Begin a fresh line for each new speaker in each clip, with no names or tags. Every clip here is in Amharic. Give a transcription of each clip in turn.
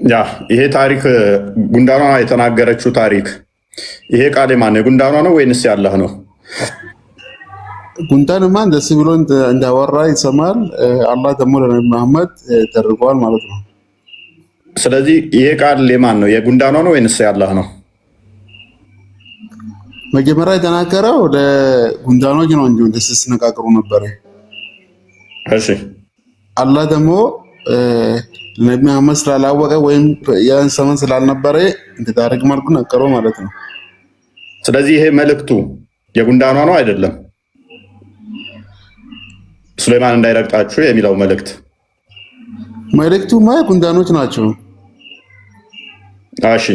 ያ ይሄ ታሪክ ጉንዳኗ የተናገረችው ታሪክ ይሄ ቃል የማን ነው? ጉንዳኗ ነው ወይንስ ያላህ ነው?
ጉንዳንማ ደስ ብሎ እንዳወራ ይሰማል። አላህ ደግሞ ለነብዩ መሐመድ ተርጓል ማለት ነው።
ስለዚህ ይሄ ቃል የማን ነው? የጉንዳኗ ነው ወይንስ ያላህ ነው?
መጀመሪያ የተናገረው ለጉንዳኖች ነው እንጂ ደስ ሲነጋገሩ ነበር።
እሺ
አላህ ደግሞ ለነብዩ መሐመድ ስላላወቀ ወይም ያን ሰመን ስላልነበረ እንድታረግ መልኩ ነገረው ማለት ነው።
ስለዚህ ይሄ መልእክቱ የጉንዳኗ ነው አይደለም? ሱሌማን እንዳይረግጣችሁ የሚለው
መልእክቱማ ጉንዳኖች ናቸው።
እሺ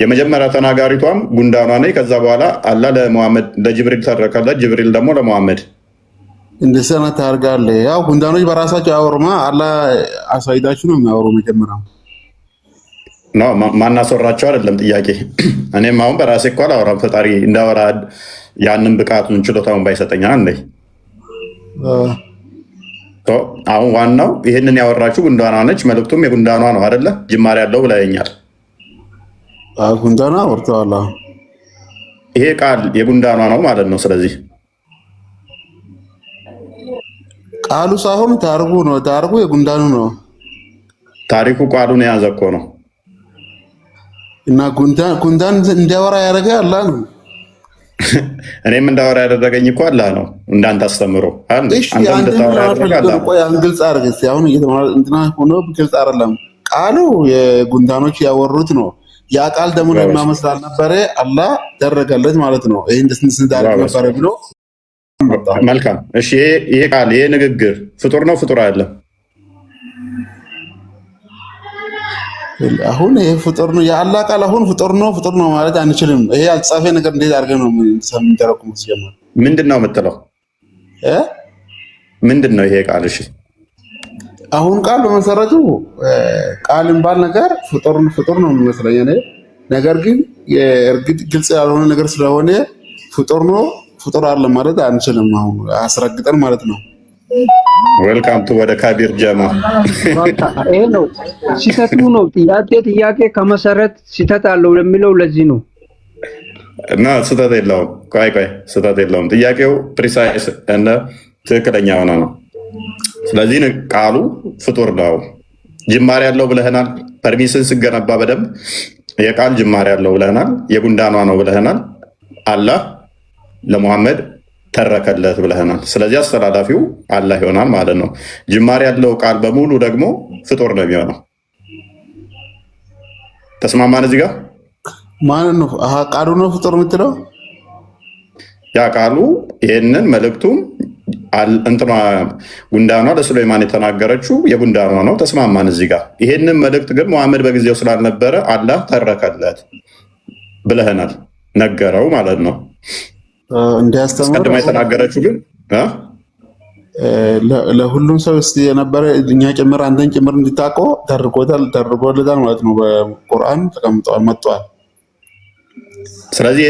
የመጀመሪያ ተናጋሪቷም ጉንዳኗ ነኝ። ከዛ በኋላ አላህ ለሙሐመድ ለጅብሪል ተረከለት፣ ጅብሪል ደግሞ ለሙሐመድ
እንደዚህ አይነት ታርጋለህ። ያው ጉንዳኖች በራሳቸው አያወሩማ። አላህ አሳይዳችሁ ነው የሚያወሩ መጀመሪያ
ነው። ማናሰራቸው አይደለም ጥያቄ። እኔም አሁን በራሴ እኮ አላወራም። ፈጣሪ እንዳወራ ያንን ብቃቱን ችሎታውን ባይሰጠኛ እንዴ። አሁን ዋናው ይህንን ያወራችሁ ጉንዳኗ ነች። መልእክቱም የጉንዳኗ ነው አይደለ? ጅማሬ ያለው ብለኸኛል።
ጉንዳኗ ወርተዋል።
ይሄ ቃል የጉንዳኗ ነው ማለት ነው። ስለዚህ
ቃሉ ሳይሆን ታርጉ ነው። ታርጉ የጉንዳኑ ነው።
ታሪኩ ቃሉን የያዘ እኮ ነው።
እና ጉንዳን እንዲያወራ ያደረገ አላህ ነው።
እኔም እንዳወራ ያደረገኝ እኮ አላህ ነው። እንዳንተ አስተምሮ
ግልጽ አድርገህ አሁን እንትና ሆኖ ግልጽ አይደለም። ቃሉ የጉንዳኖች ያወሩት ነው። ያ ቃል ደግሞ ለማመስ ስላልነበረ አላህ ደረገለት ማለት ነው። ይሄ እንደስንስ ዳርክ ነበር ብሎ
መልካም። እሺ ይሄ ቃል ይሄ ንግግር ፍጡር ነው ፍጡር አይደለም?
አሁን ይሄ ፍጡር ነው። የአላህ ቃል አሁን ፍጡር ነው ማለት አንችልም። ይሄ ያልጻፈ ነገር እንዴት አድርገን ነው የምንተረጉመው? ሲጀመር
ምንድን ነው የምትለው? ምንድን ነው ይሄ ቃል? እሺ
አሁን ቃል በመሰረቱ ቃል ባል ነገር ፍጡር ነው የሚመስለኝ እኔ። ነገር ግን የእርግጥ ግልጽ ያልሆነ ነገር ስለሆነ ፍጡር አለ ማለት አንችልም። አሁን አስረግጠን ማለት ነው።
ዌልካም ቱ ወደ ካቢር ጀማ።
ይሄ ነው ሲተቱ ነው። ጥያቄ ከመሰረት ሲተት አለው ለሚለው ለዚህ ነው።
እና ስህተት የለውም። ቆይ ስህተት የለውም። ጥያቄው ፕሪሳይስ እና ትክክለኛ ሆነ ነው። ስለዚህ ቃሉ ፍጡር ነው። ጅማሬ ያለው ብለህናል። ፐርሚስን ስገነባ በደንብ የቃል ጅማሬ ያለው ብለህናል። የጉንዳኗ ነው ብለህናል። አላህ ለሙሐመድ ተረከለት ብለህናል። ስለዚህ አስተላላፊው አላህ ይሆናል ማለት ነው። ጅማሬ ያለው ቃል በሙሉ ደግሞ ፍጡር ነው የሚሆነው። ተስማማን? እዚህ ጋር
ማለት ነው ቃሉ ነው ፍጡር የምትለው
ያ ቃሉ ይሄንን መልእክቱም እንትኗ ጉንዳኗ ለሱሌማን የተናገረችው የጉንዳኗ ነው። ተስማማን? እዚህ ጋር ይሄንን መልእክት ግን ሙሐመድ በጊዜው ስላልነበረ አላህ ተረከለት ብለህናል። ነገረው ማለት ነው።
እንዲያስተምር
የተናገረችው ግን
ለሁሉም ሰው የነበረ እኛ ጭምር አንተን ጭምር እንዲታውቀው ተርጎለታል ማለት ነው። በቁርአን ተቀምጧል መጥቷል።
ስለዚህ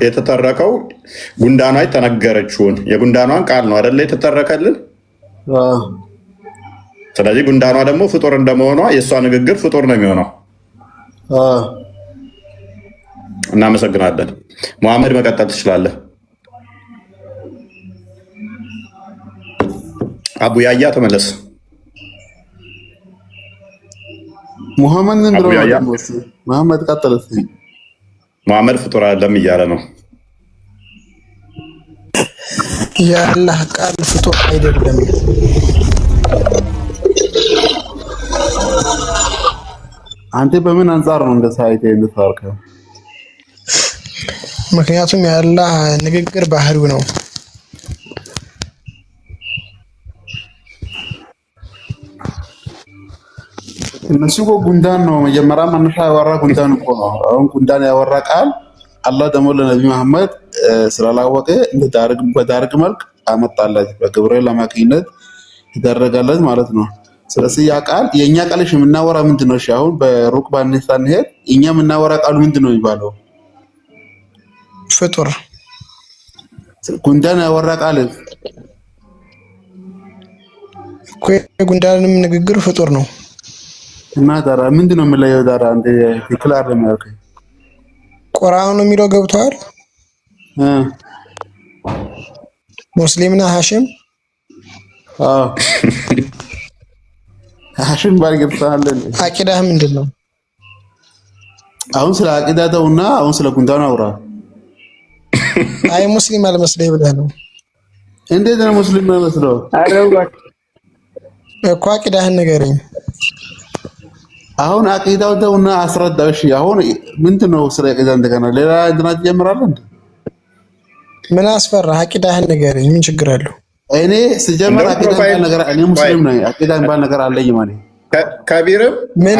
የተተረከው ጉንዳኗ የተነገረችውን የጉንዳኗን ቃል ነው አይደለ? የተተረከልን። ስለዚህ ጉንዳኗ ደግሞ ፍጡር እንደመሆኗ የእሷ ንግግር ፍጡር ነው የሚሆነው። እናመሰግናለን። ሙሐመድ መቀጠል ትችላለህ። አቡ ያያ ተመለስ።
ሙሐመድ ቀጠለ።
ሙሐመድ ፍጡር አይደለም እያለ ነው።
የአላህ ቃል ፍጡር አይደለም።
አንተ በምን አንጻር ነው እንደዛ አይተህ እንደታርከው?
ምክንያቱም የአላህ ንግግር ባህሪው ነው።
እነሱ እኮ ጉንዳን ነው መጀመሪያ መነሻ ያወራ ጉንዳን እኮ ነው። አሁን ጉንዳን ያወራ ቃል አላህ ደግሞ ለነብዩ መሐመድ ስላላወቀ በዳርግ መልክ አመጣለት፣ በገብርኤል አማካኝነት ይደረጋለት ማለት ነው። ስለዚህ ያ ቃል የእኛ ቃልሽ የምናወራ ምንድን ነው? አሁን በሩቅ ባነሳ እንሄድ እኛ የምናወራ ቃሉ ምንድን ነው የሚባለው?
ፍጡር።
ጉንዳን ያወራ ቃል
እኮ የጉንዳንም ንግግር ፍጡር ነው።
እና ዳራ ምንድን ነው የምለየው? ዳራ አንተ ትክክል አይደለም ያልከኝ።
ቁርአኑ የሚለው ገብቷል። ሙስሊምና ሐሽም
ሐሽም ባል ገብቷል።
አቂዳህ ምንድነው?
አሁን ስለ አቂዳ ተውና አሁን ስለ ጉንዳኑ አውራ።
አይ ሙስሊም አልመስለኝ ብለህ ነው።
እንዴት ነው ሙስሊም መስለው?
አረጋት
እኮ አቂዳህን ንገረኝ። አሁን አቂዳው ተውና አስረዳው። እሺ አሁን ምንድነው ስለ አቂዳ እንደገና ሌላ እንትና ትጀምራለህ እንዴ?
ምን አስፈራ? አቂዳህን ንገረኝ። ምን ችግር አለው?
እኔ ስጀምር አቂዳ ባል ነገር እኔ ሙስሊም ነኝ። አቂዳ ባል ነገር አለኝ ማለት
ከቢርም ምን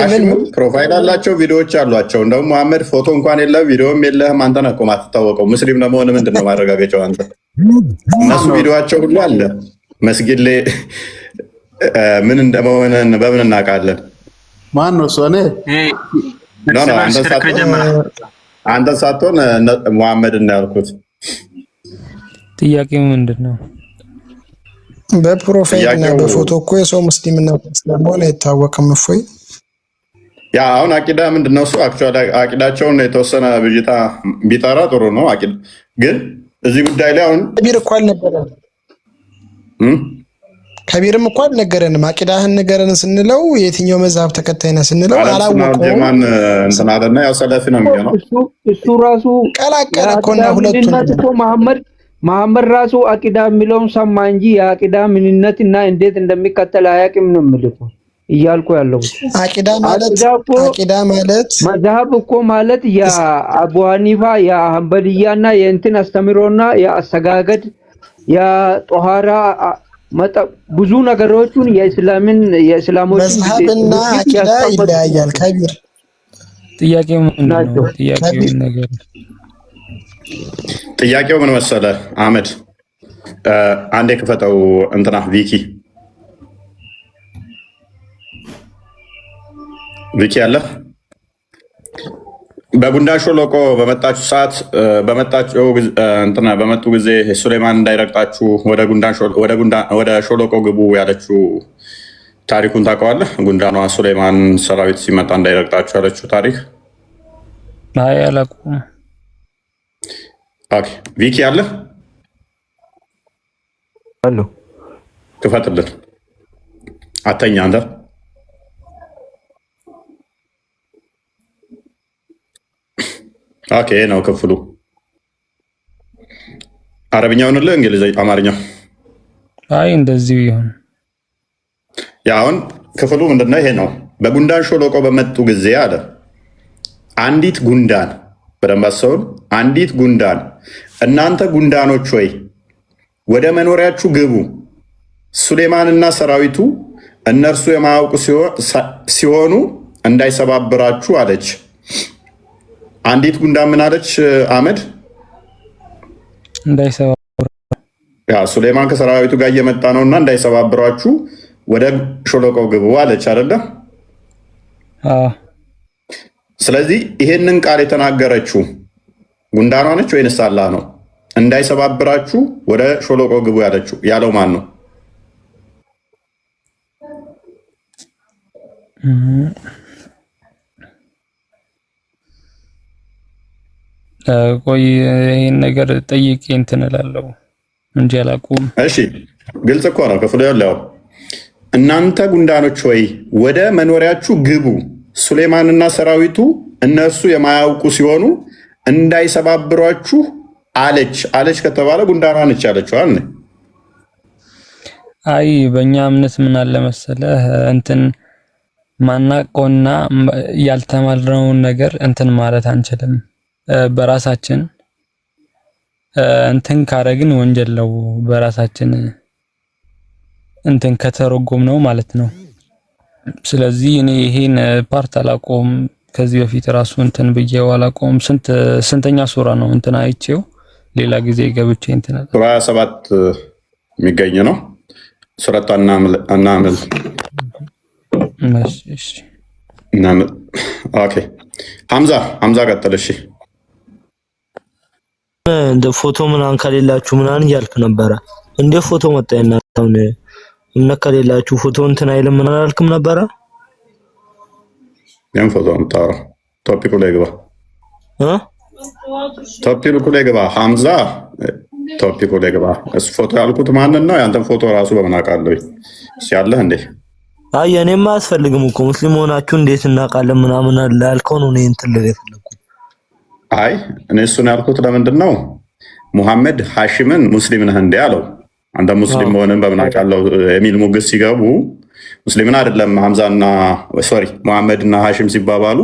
ፕሮፋይል አላቸው፣ ቪዲዮዎች አሏቸው። እንደውም መሐመድ ፎቶ እንኳን የለም ቪዲዮም የለህም። አንተ ነህ እኮ የማትታወቀው። ሙስሊም ለመሆን ምንድን ነው ማረጋገጫው? አንተ እነሱ ቪዲዮቸው ሁሉ አለ መስጊድ ላይ ምን እንደመሆንህን በምን እናውቃለን? ማን ነው እሱ? እኔ አንተን ሳትሆን መሐመድ እና ያልኩት።
ጥያቄው ምንድን ነው?
በፕሮፋይል እና በፎቶ እኮ የሰው ሙስሊምና ክርስቲያን ሆነ አይታወቅም። እፎይ
ያ አሁን አቂዳ ምንድነው? እሱ አክቹዋሊ አቂዳቸውን የተወሰነ ብዥታ ቢጠራ ጥሩ ነው። አቂዳ ግን እዚህ ጉዳይ ላይ አሁን
ከቢር እኮ አልነበረንም። ከቢርም እኮ አልነገረንም። አቂዳህን ንገረን ስንለው የትኛው መዝሐብ ተከታይ ነህ ስንለው አላወቀውም።
ጀማን እንትን አለና ያው ሰለፊ ነው የሚሆነው።
እሱ ራሱ
ቀላቀለ እኮና ሁለቱን
እኮ መሐመድ ራሱ አቂዳ የሚለውን ሰማ እንጂ የአቂዳ ምንነት እና እንዴት እንደሚከተል አያውቅም ነው የምልህ እያልኩ ያለው።
አቂዳ ማለት
መዝሐብ እኮ ማለት የአቡ ሐኒፋ የሐንበልያና የእንትን አስተምሮና የአሰጋገድ የጦሃራ ብዙ ነገሮችን የእስላሞችን
መዝሐብና አቂዳ ይለያያል። ከቢር
ጥያቄው ምንድን ነው?
ጥያቄው ምን መሰለህ አህመድ፣ አንዴ ክፈተው እንትና ቪኪ አለ። በጉንዳን ሾለቆ በመጣችሁ ሰዓት በመጡ ጊዜ ሱሌማን እንዳይረግጣችሁ ወደ ሾለቆ ግቡ ያለችው ታሪኩን ታውቀዋለህ? ጉንዳኗ ሱሌማን ሰራዊት ሲመጣ እንዳይረግጣችሁ ያለችው ታሪክ።
አይ አላውቅም።
ኦኬ ቪኪ አለ
አሎ፣
ክፈትልን። አተኛ አንተ ኦኬ ነው ክፍሉ። አረብኛውን ለ እንግሊዘኛ አማርኛው?
አይ እንደዚህ ይሁን።
ያ አሁን ክፍሉ ምንድነው? ይሄ ነው። በጉንዳን ሾለቆ በመጡ ጊዜ አለ አንዲት ጉንዳን፣ በደንብ አስተውል። አንዲት ጉንዳን እናንተ ጉንዳኖች ሆይ ወደ መኖሪያችሁ ግቡ፣ ሱሌማንና ሰራዊቱ እነርሱ የማያውቁ ሲሆኑ እንዳይሰባብራችሁ አለች። አንዲት ጉንዳን ምን አለች አህመድ?
እንዳይሰባብራ።
ያ ሱሌማን ከሰራዊቱ ጋር እየመጣ ነውና እንዳይሰባብራችሁ ወደ ሾለቆ ግቡ አለች አይደለ? ስለዚህ ይሄንን ቃል የተናገረችው ጉንዳኗ ነች ወይንስ አላህ ነው? እንዳይሰባብራችሁ ወደ ሾለቆ ግቡ ያለው ማን ነው?
ቆይ ይሄን ነገር ጠይቄ እንትን እላለሁ እንጂ አላውቅም።
እሺ ግልጽ እኮ ነው ክፍሉ ያለው። እናንተ ጉንዳኖች ሆይ ወደ መኖሪያችሁ ግቡ፣ ሱሌማንና ሰራዊቱ እነርሱ የማያውቁ ሲሆኑ እንዳይሰባብሯችሁ አለች ከተባለ ጉንዳኗ ነች ያለችው አለ።
አይ በእኛ እምነት ምን አለ መሰለህ እንትን ማናውቀውና ያልተማርነውን ነገር እንትን ማለት አንችልም። በራሳችን እንትን ካረግን ወንጀል ነው። በራሳችን እንትን ከተረጎም ነው ማለት ነው። ስለዚህ እኔ ይሄን ፓርት አላቆም። ከዚህ በፊት ራሱ እንትን ብዬው አላቆም። ስንተኛ ሱራ ነው እንትን አይቼው ሌላ ጊዜ ገብቼ እንትን
ሱራ 7 የሚገኝ ነው። ሱረቱ አናምል
እሺ
ኦኬ ሐምዛ ቀጥል። እሺ
እንደ ፎቶ ምናምን ከሌላችሁ ምናምን እያልክ ነበረ። እንደ ፎቶ መጣየና ታውን እነ ከሌላችሁ ፎቶ እንትን አይልም ምናምን አላልክም ነበረ?
ያን ፎቶ የምታወራው ቶፒኩ ላይ ግባ።
እ
ቶፒኩ ላይ ግባ ሐምዛ፣ ቶፒኩ ላይ ግባ። እሱ ፎቶ ያልኩት ማንን ነው? ያንተን ፎቶ ራሱ በምን አውቃለሁ? ሲያለህ እንዴ?
አይ እኔማ አያስፈልግም እኮ ሙስሊም ሆናችሁ እንዴት እናውቃለን ምናምን አለ ያልከው ነው። እኔ እንትን ልል የፈለኩት
አይ እኔ እሱን ያልኩት ለምንድን ነው ሙሐመድ ሐሺምን ሙስሊም ነህ እንዴ አለው። አንተ ሙስሊም መሆንን በምን አውቃለሁ የሚል ሙግስ ሲገቡ ሙስሊምን አይደለም ሐምዛና ሶሪ ሙሐመድና ሐሺም ሲባባሉ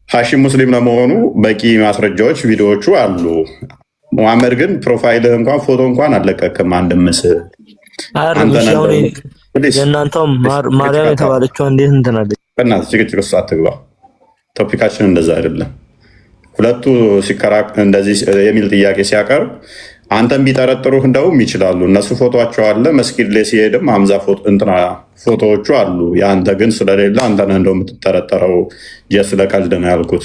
ሐሺም ሙስሊም ለመሆኑ በቂ ማስረጃዎች ቪዲዮዎቹ አሉ። ሙሐመድ ግን ፕሮፋይልህ እንኳን ፎቶ እንኳን አለቀክም አንድ ምስል።
የእናንተው ማርያም የተባለችው እንዴት እንትን አለች?
በእናትህ ጭቅጭቅ ውስጥ አትግባ። ቶፒካችን እንደዛ አይደለም። ሁለቱ ሲከራክ እንደዚህ የሚል ጥያቄ ሲያቀርብ አንተን ቢጠረጥሩህ እንደውም ይችላሉ። እነሱ ፎቶቸው አለ መስጊድ ላይ ሲሄድም ሐምዛ ፎቶዎቹ አሉ። የአንተ ግን ስለሌለ አንተ ነህ እንደው የምትጠረጠረው። ስለቀልድ ነው ያልኩት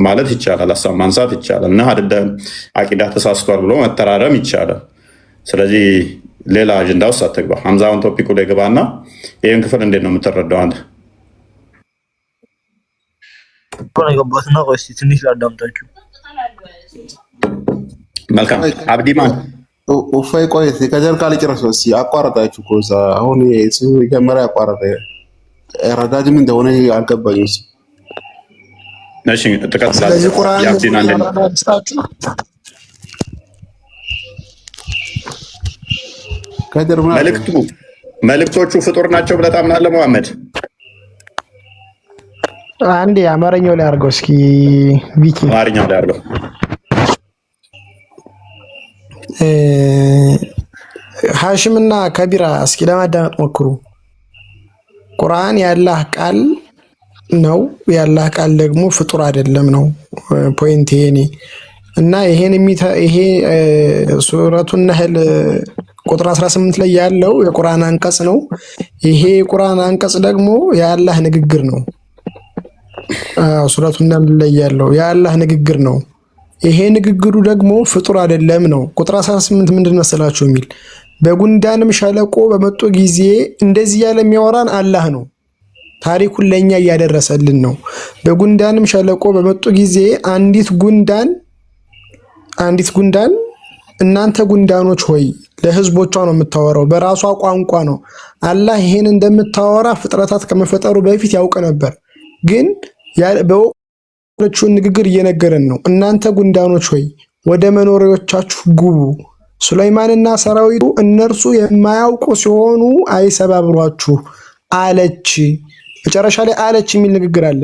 ማለት ይቻላል። ሀሳብ ማንሳት ይቻላል እና አይደለም አቂዳ ተሳስቷል ብሎ መተራረም ይቻላል። ስለዚህ ሌላ አጀንዳ ውስጥ አትግባ። ሐምዛውን ቶፒኩ ላይ ግባና ይህን ክፍል እንዴት ነው የምትረዳው አንተ?
ገባትና ቆይ እስኪ ትንሽ ላዳምጣችሁ።
መልካም አብዲማን
ኡፋይ ቆይ ከጀር ቃል ጨረሰው። እስኪ አቋረጣችሁ እኮ እዛ አሁን እሱ መጀመሪያ አቋረጠ። ረዳጅም እንደሆነ አልገባኝም።
እሺ ተከታተል።
ስለዚህ ቁርአን
ያብዲን አንዴ
ከጀር
መልእክቶቹ ፍጡር ናቸው ብለህ ታምናለህ ሙሐመድ?
አንዴ አማርኛው ላይ አድርገው እስኪ ቢኪ
አማርኛው ላይ አድርገው።
ሐሺምና ከቢራ እስኪ ለማዳመጥ ሞክሩ። ቁርአን የአላህ ቃል ነው፣ የአላህ ቃል ደግሞ ፍጡር አይደለም ነው ፖይንት ይሄ እና ይሄ ሱረቱን ነህል ቁጥር 18 ላይ ያለው የቁርአን አንቀጽ ነው። ይሄ የቁርአን አንቀጽ ደግሞ የአላህ ንግግር ነው። ሱረቱን ነህል ላይ ያለው የአላህ ንግግር ነው። ይሄ ንግግሩ ደግሞ ፍጡር አይደለም ነው። ቁጥር 18 ምንድን መሰላችሁ የሚል በጉንዳንም ሸለቆ በመጡ ጊዜ እንደዚህ ያለ የሚያወራን አላህ ነው። ታሪኩን ለኛ እያደረሰልን ነው። በጉንዳንም ሸለቆ በመጡ ጊዜ አንዲት ጉንዳን እናንተ ጉንዳኖች ሆይ ለህዝቦቿ ነው የምታወራው፣ በራሷ ቋንቋ ነው። አላህ ይሄን እንደምታወራ ፍጥረታት ከመፈጠሩ በፊት ያውቅ ነበር፣ ግን በወቅቱን ንግግር እየነገረን ነው። እናንተ ጉንዳኖች ሆይ ወደ መኖሪያዎቻችሁ ግቡ፣ ሱለይማንና ሰራዊቱ እነርሱ የማያውቁ ሲሆኑ አይሰባብሯችሁ አለች። መጨረሻ ላይ አለች የሚል ንግግር አለ።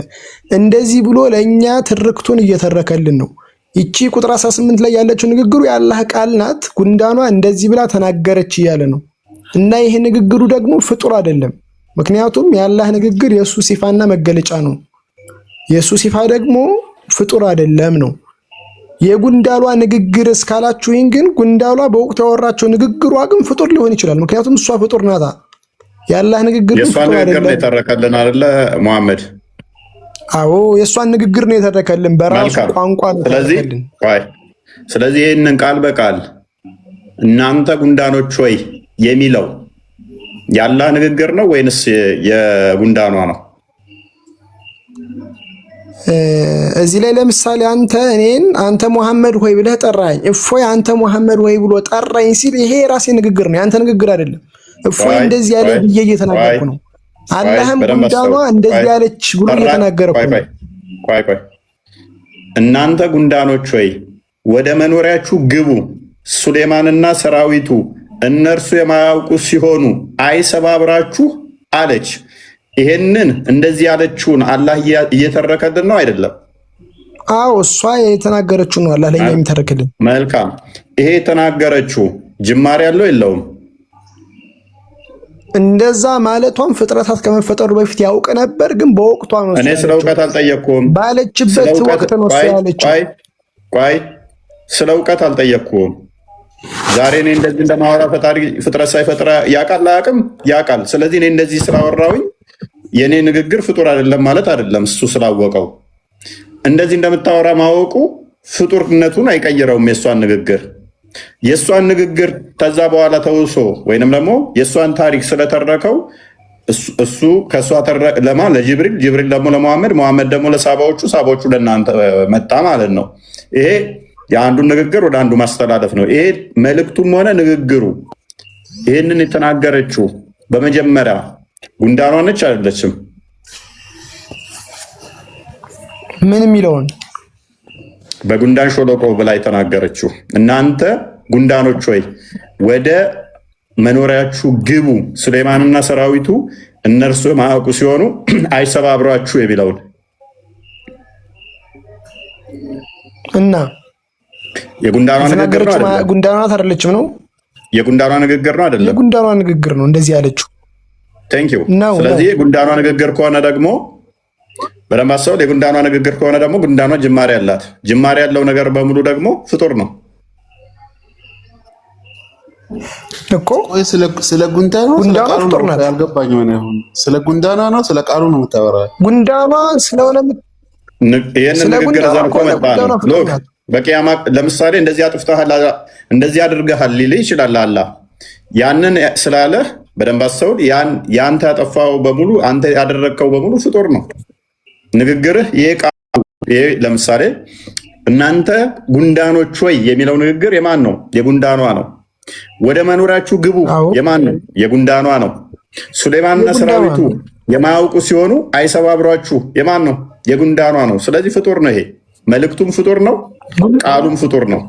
እንደዚህ ብሎ ለእኛ ትርክቱን እየተረከልን ነው። ይቺ ቁጥር 18 ላይ ያለችው ንግግሩ የአላህ ቃል ናት። ጉንዳኗ እንደዚህ ብላ ተናገረች እያለ ነው። እና ይሄ ንግግሩ ደግሞ ፍጡር አይደለም። ምክንያቱም የአላህ ንግግር የእሱ ሲፋና መገለጫ ነው። የእሱ ሲፋ ደግሞ ፍጡር አይደለም ነው። የጉንዳሏ ንግግር እስካላችሁኝ ግን ጉንዳሏ በወቅቱ ያወራቸው ንግግሯ ግን ፍጡር ሊሆን ይችላል። ምክንያቱም እሷ ፍጡር ናታ። የአላህ ንግግር
የእሷን ንግግር ነው የተረከልን አይደለ ሙሐመድ?
አዎ የእሷን ንግግር ነው የተረከልን፣ በራሱ ቋንቋ ነው የተረከልን።
ስለዚህ ይህንን ቃል በቃል እናንተ ጉንዳኖች ሆይ የሚለው የአላህ ንግግር ነው ወይንስ የጉንዳኗ ነው?
እዚህ ላይ ለምሳሌ አንተ ሙሐመድ ሆይ ብለህ ጠራኝ። እፎይ አንተ ሙሐመድ ሆይ ብሎ ጠራኝ ሲል ይሄ የራሴ ንግግር ነው፣ ያንተ ንግግር አይደለም። እፎይ እንደዚህ ያለ ብዬ እየተናገርኩ ነው። አላህም ጉንዳኗ እንደዚህ ያለች ብሎ እየተናገረ ነው።
ቆይ እናንተ ጉንዳኖች ሆይ ወደ መኖሪያችሁ ግቡ፣ ሱሌማንና ሰራዊቱ እነርሱ የማያውቁ ሲሆኑ አይሰባብራችሁ አለች። ይሄንን እንደዚህ ያለችውን አላህ እየተረከልን ነው አይደለም?
አዎ እሷ የተናገረችው ነው አላህ ለኛ የሚተረክልን።
መልካም። ይሄ የተናገረችው ጅማሬ ያለው የለውም?
እንደዛ ማለቷን ፍጥረታት ከመፈጠሩ በፊት ያውቅ ነበር፣ ግን በወቅቷ ነው።
እኔ ስለ እውቀት አልጠየቅኩም።
ባለችበት ወቅት ነው ያለችው።
ቆይ ስለ እውቀት አልጠየቅኩም። ዛሬ እኔ እንደዚህ እንደማወራ ፈጣሪ ፍጥረት ሳይፈጥር ያውቃል አያውቅም? ያውቃል። ስለዚህ እኔ እንደዚህ ስላወራሁኝ የእኔ ንግግር ፍጡር አይደለም ማለት አይደለም። እሱ ስላወቀው እንደዚህ እንደምታወራ ማወቁ ፍጡርነቱን አይቀይረውም። የእሷን ንግግር ከዛ በኋላ ተውሶ ወይንም ደግሞ የእሷን ታሪክ ስለተረከው እሱ ከእሷ ለማን ለጅብሪል፣ ጅብሪል ደግሞ ለመሐመድ፣ መሐመድ ደግሞ ለሳባዎቹ፣ ሳባዎቹ ለእናንተ መጣ ማለት ነው። ይሄ የአንዱን ንግግር ወደ አንዱ ማስተላለፍ ነው። ይሄ መልእክቱም ሆነ ንግግሩ ይህንን የተናገረችው በመጀመሪያ ጉንዳኗ ነች አይደለችም?
ምን የሚለውን
በጉንዳን ሾለቆ ብላ የተናገረችው እናንተ ጉንዳኖች ሆይ ወደ መኖሪያችሁ ግቡ፣ ሱሌማንና ሰራዊቱ እነርሱ የማያውቁ ሲሆኑ አይሰባብሯችሁ የሚለውን
እና
የጉንዳኗ ንግግር ነው አይደለም?
ጉንዳኗ አይደለችም ነው
የጉንዳኗ ንግግር ነው አይደለም?
የጉንዳኗ ንግግር ነው እንደዚህ ያለችው።
ቴንክ ዩ። ስለዚህ የጉንዳኗ ንግግር ከሆነ ደግሞ በደንብ አስተውል። የጉንዳኗ ንግግር ከሆነ ደግሞ ጉንዳኗ ጅማሬ አላት። ጅማሬ ያለው ነገር በሙሉ ደግሞ ፍጡር ነው
እኮ። ስለ ጉንዳኗ ፍጡር ናት። ያልገባኝ ሆነ ይሁን ስለ ጉንዳኗ ነው ስለ ቃሉ ነው የምታወራው?
ጉንዳኗ ስለሆነ
ይህንን ንግግር ዘርፎ መጣ ነው። በቂያማ ለምሳሌ እንደዚህ አጥፍተሃል፣ እንደዚህ አድርገሃል ሊልህ ይችላል አላህ። ያንን ስላለህ በደንብ አስተውል። ያንተ ያጠፋው በሙሉ አንተ ያደረግከው በሙሉ ፍጡር ነው። ንግግርህ ይሄ ቃሉ ይሄ ለምሳሌ እናንተ ጉንዳኖች ወይ የሚለው ንግግር የማን ነው? የጉንዳኗ ነው። ወደ መኖሪያችሁ ግቡ የማን ነው? የጉንዳኗ ነው። ሱሌማንና ሰራዊቱ የማያውቁ ሲሆኑ አይሰባብሯችሁ የማን ነው? የጉንዳኗ ነው። ስለዚህ ፍጡር ነው። ይሄ መልእክቱም ፍጡር ነው፣ ቃሉም ፍጡር ነው።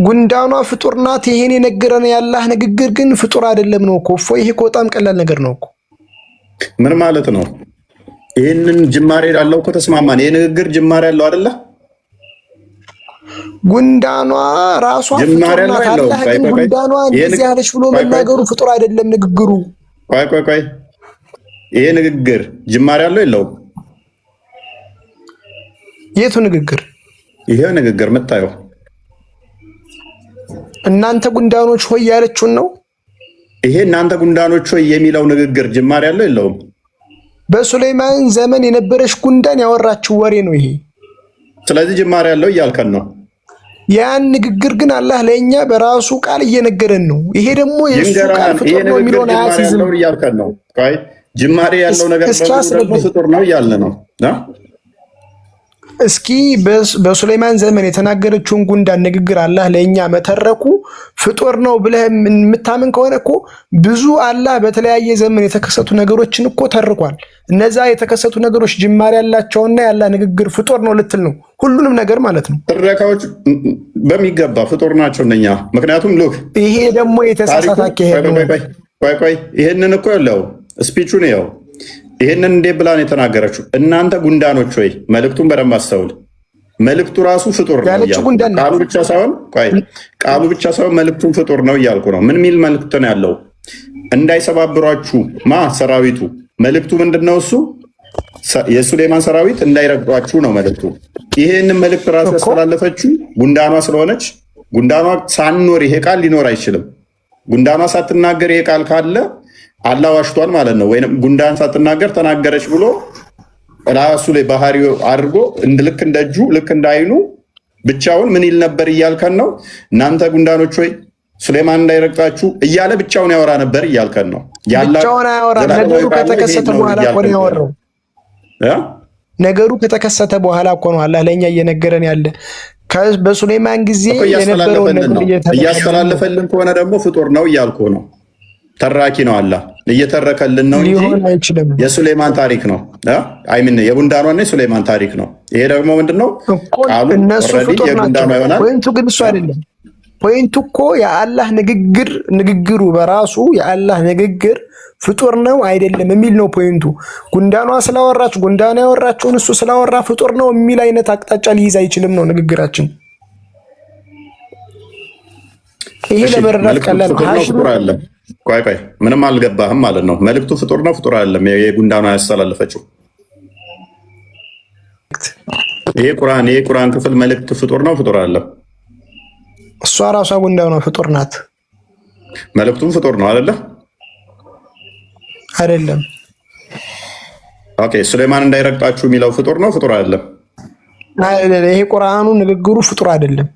ጉንዳኗ ፍጡር ናት። ይሄን የነገረን ያላህ ንግግር ግን ፍጡር አይደለም ነው እኮ። ይሄ እኮ በጣም ቀላል ነገር ነው እኮ።
ምን ማለት ነው? ይህንን ጅማሬ ያለው እኮ ተስማማን። ይሄ ንግግር ጅማሬ ያለው አይደለ?
ጉንዳኗ ራሷ ፍጡር ናት። አላህ ግን ጉንዳኗ እንደዚህ ያለች ብሎ መናገሩ ፍጡር አይደለም ንግግሩ።
ቆይ ይሄ ንግግር ጅማሬ ያለው የለውም?
የቱ ንግግር?
ይሄ ንግግር የምታየው
እናንተ ጉንዳኖች ሆይ ያለችውን ነው።
ይሄ እናንተ ጉንዳኖች ሆይ የሚለው ንግግር ጅማሬ ያለው የለውም?
በሱሌማን ዘመን የነበረች ጉንዳን ያወራችው ወሬ ነው ይሄ።
ስለዚህ ጅማሬ ያለው እያልከን ነው።
ያን ንግግር ግን አላህ ለእኛ በራሱ ቃል እየነገረን ነው። ይሄ ደግሞ የሱ ቃል ፍጡር ነው የሚለውን አያሲዝም
እያልከን ነው። ቆይ ጅማሬ ያለው ነገር ደግሞ ፍጡር ነው እያለ ነው።
እስኪ በሱሌማን ዘመን የተናገረችውን ጉንዳን ንግግር አላህ ለእኛ መተረኩ ፍጡር ነው ብለህ የምታምን ከሆነ እኮ ብዙ አላህ በተለያየ ዘመን የተከሰቱ ነገሮችን እኮ ተርኳል። እነዛ የተከሰቱ ነገሮች ጅማሬ ያላቸውና ያላህ ንግግር ፍጡር ነው ልትል ነው። ሁሉንም ነገር ማለት ነው።
ትረካዎች በሚገባ ፍጡር ናቸው እነኛ። ምክንያቱም ሉክ
ይሄ ደግሞ የተሳሳተ አካሄድ ነው።
ቆይ ይሄንን እኮ ያለው ስፒቹን ያው ይህንን እንዴት ብላ ነው የተናገረችው? እናንተ ጉንዳኖች ወይ መልእክቱን በደንብ አስተውል። መልእክቱ ራሱ ፍጡር ነው። ቃሉ ብቻ ሳይሆን መልእክቱን ፍጡር ነው እያልኩ ነው። ምን ሚል መልእክት ነው ያለው? እንዳይሰባብሯችሁ ሰራዊቱ። መልእክቱ ምንድን ነው? እሱ የሱሌማን ሰራዊት እንዳይረግጧችሁ ነው መልእክቱ። ይህንን መልእክት ራሱ ያስተላለፈችው ጉንዳኗ ስለሆነች፣ ጉንዳኗ ሳንኖር ይሄ ቃል ሊኖር አይችልም። ጉንዳኗ ሳትናገር ይሄ ቃል ካለ አላህ ዋሽቷል ማለት ነው። ወይም ጉንዳን ሳትናገር ተናገረች ብሎ ራሱ ላይ ባህሪው አድርጎ ልክ እንደ እጁ ልክ እንደ አይኑ ብቻውን ምን ይል ነበር እያልከን ነው? እናንተ ጉንዳኖች ወይ ሱሌማን እንዳይረግጣችሁ እያለ ብቻውን ያወራ ነበር እያልከን ነው።
ብቻውን አያወራ። ነገሩ ከተከሰተ በኋላ እኮ ነው ያወራው። ነገሩ ከተከሰተ በኋላ እኮ ነው አላህ ለእኛ እየነገረን ያለ። በሱሌማን ጊዜ የነበረውን ነገር
እያስተላለፈልን ከሆነ ደግሞ ፍጡር ነው እያልኩ ነው። ተራኪ ነው አላህ እየተረከልን ነው እንጂ የሱሌማን ታሪክ ነው። አይምን የጉንዳኗና የሱሌማን ታሪክ ነው። ይሄ ደግሞ ምንድነው? ቃሉ
እነሱ ፍጡር ናቸው። ፖይንቱ ግን እሱ አይደለም። ፖይንቱ እኮ የአላህ ንግግሩ በራሱ የአላህ ንግግር ፍጡር ነው አይደለም የሚል ነው ፖይንቱ። ጉንዳኗ ስላወራች ጉንዳኗ ያወራችውን እሱ ስላወራ ፍጡር ነው የሚል አይነት አቅጣጫ ሊይዝ አይችልም ነው ንግግራችን። ይሄ ለመረዳት ቀላል ነው። ቆይ ምንም አልገባህም ማለት ነው። መልእክቱ ፍጡር ነው ፍጡር አይደለም? የጉንዳኗ ያስተላለፈችው ይሄ ቁርአን ክፍል መልእክት ፍጡር ነው ፍጡር አይደለም? እሷ ራሷ ጉንዳኗ ፍጡር ናት።
መልእክቱም ፍጡር ነው አይደለ?
አይደለም።
ኦኬ ሱሌማን እንዳይረግጣችሁ የሚለው ፍጡር ነው ፍጡር አይደለም?
ይሄ ቁርአኑ ንግግሩ ፍጡር አይደለም።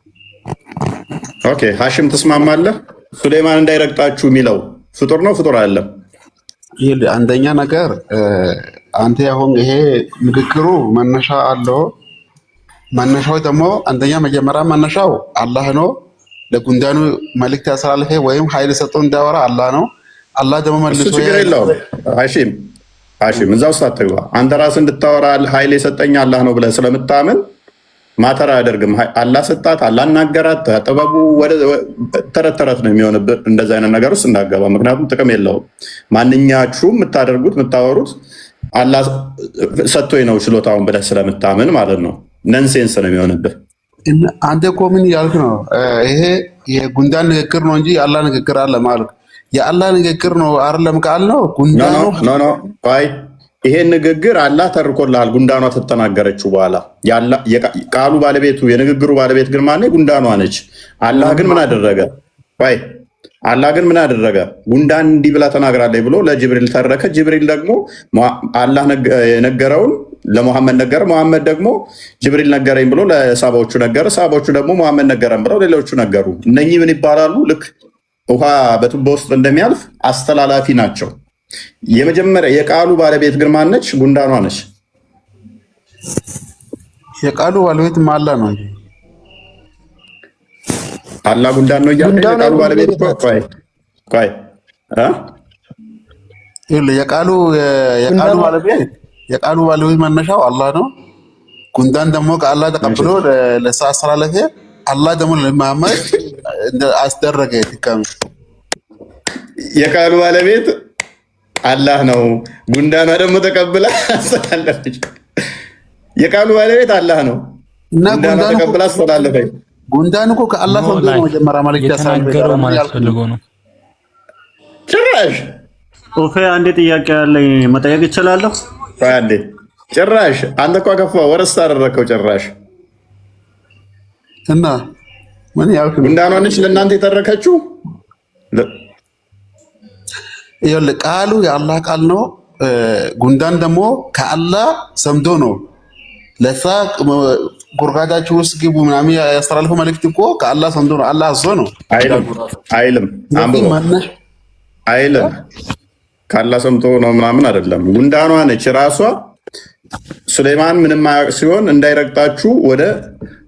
ኦኬ ሀሽም ትስማማለህ? ሱሌማን እንዳይረግጣችሁ የሚለው ፍጡር ነው ፍጡር አይደለም?
አንደኛ ነገር አንተ አሁን ይሄ ንግግሩ መነሻ አለው። መነሻው ደግሞ አንደኛ መጀመሪያ መነሻው አላህ ነው። ለጉንዳኑ መልእክት ያስተላልፈ ወይም ኃይል ሰጥቶ እንዳወራ አላህ ነው። አላህ ደግሞ መልሶ
ችግር የለውም። ሀሺም እዛ ውስጥ አትግባ። አንተ ራስህ እንድታወራ ኃይል የሰጠኝ አላህ ነው ብለህ ስለምታምን ማተር አያደርግም። አላህ ሰጣት፣ አላህ እናገራት። ጥበቡ ተረት ተረት ነው የሚሆንብህ እንደዚ አይነት ነገር ውስጥ እንዳገባ። ምክንያቱም ጥቅም የለውም። ማንኛችሁም የምታደርጉት የምታወሩት አላህ ሰጥቶኝ ነው ችሎታውን ብለህ ስለምታምን ማለት ነው። ነንሴንስ ነው የሚሆንብህ።
አንተ እኮ ምን እያልክ ነው? ይሄ የጉንዳን ንግግር ነው እንጂ የአላህ ንግግር አለ ማለት የአላህ ንግግር ነው አይደለም ቃል ነው ጉንዳኑ
ይሄን ንግግር አላህ ተርኮልሃል። ጉንዳኗ ተተናገረችው በኋላ ቃሉ ባለቤቱ የንግግሩ ባለቤት ግን ማነው? ጉንዳኗ ነች። አላህ ግን ምን አደረገ? አላህ ግን ምን አደረገ? ጉንዳን እንዲህ ብላ ተናግራለች ብሎ ለጅብሪል ተረከ። ጅብሪል ደግሞ አላህ የነገረውን ለሙሐመድ ነገረ። ሙሐመድ ደግሞ ጅብሪል ነገረኝ ብሎ ለሳባዎቹ ነገረ። ሳባዎቹ ደግሞ ሙሐመድ ነገረን ብለው ሌሎቹ ነገሩ። እነኚህ ምን ይባላሉ? ልክ ውሃ በቱቦ ውስጥ እንደሚያልፍ አስተላላፊ ናቸው። የመጀመሪያ የቃሉ ባለቤት ግን ማነች? ጉንዳኗ ነች።
የቃሉ ባለቤት ማላ ነው እንጂ
አላህ ጉንዳን ነው እያለ የቃሉ ባለቤት
የቃሉ ባለቤት መነሻው አላህ ነው። ጉንዳን ደግሞ ከአላህ ተቀብሎ ለሳ አስተላለፈ። አላህ ደግሞ ለመሐመድ አስደረገ። ትካም
የቃሉ ባለቤት አላህ ነው። ጉንዳኗ ደግሞ ተቀብላ አስተላለፈች። የቃሉ ባለቤት አላህ ነው እና ጉንዳኗ ተቀብላ አስተላለፈች።
ጉንዳን እኮ ከአላህ ሰምቶ ነው መጀመሪያ ማለት
የተናገረው ማለት ፈልጎ ነው።
ጭራሽ
ኦፌ አንዴ ጥያቄ ያለኝ መጠየቅ ይችላለሁ?
አንዴ ጭራሽ አንተ እኮ ከፋ ወረስታ አደረከው ጭራሽ
እና ምን ያልኩ
ጉንዳኗ ነች ለእናንተ የተረከችው።
ይኸውልህ ቃሉ የአላህ ቃል ነው። ጉንዳን ደግሞ ከአላህ ሰምቶ ነው ለሳ ጉርጋዳችሁ ውስጥ ግቡ ምናምን ያስተላልፈው መልእክት እኮ ከአላህ ሰምቶ ነው። አላህ አዞ ነው
አይልም። አይልም ከአላህ ሰምቶ ነው ምናምን አይደለም። ጉንዳኗ ነች ራሷ። ሱሌማን ምንም አያውቅ ሲሆን እንዳይረግጣችሁ ወደ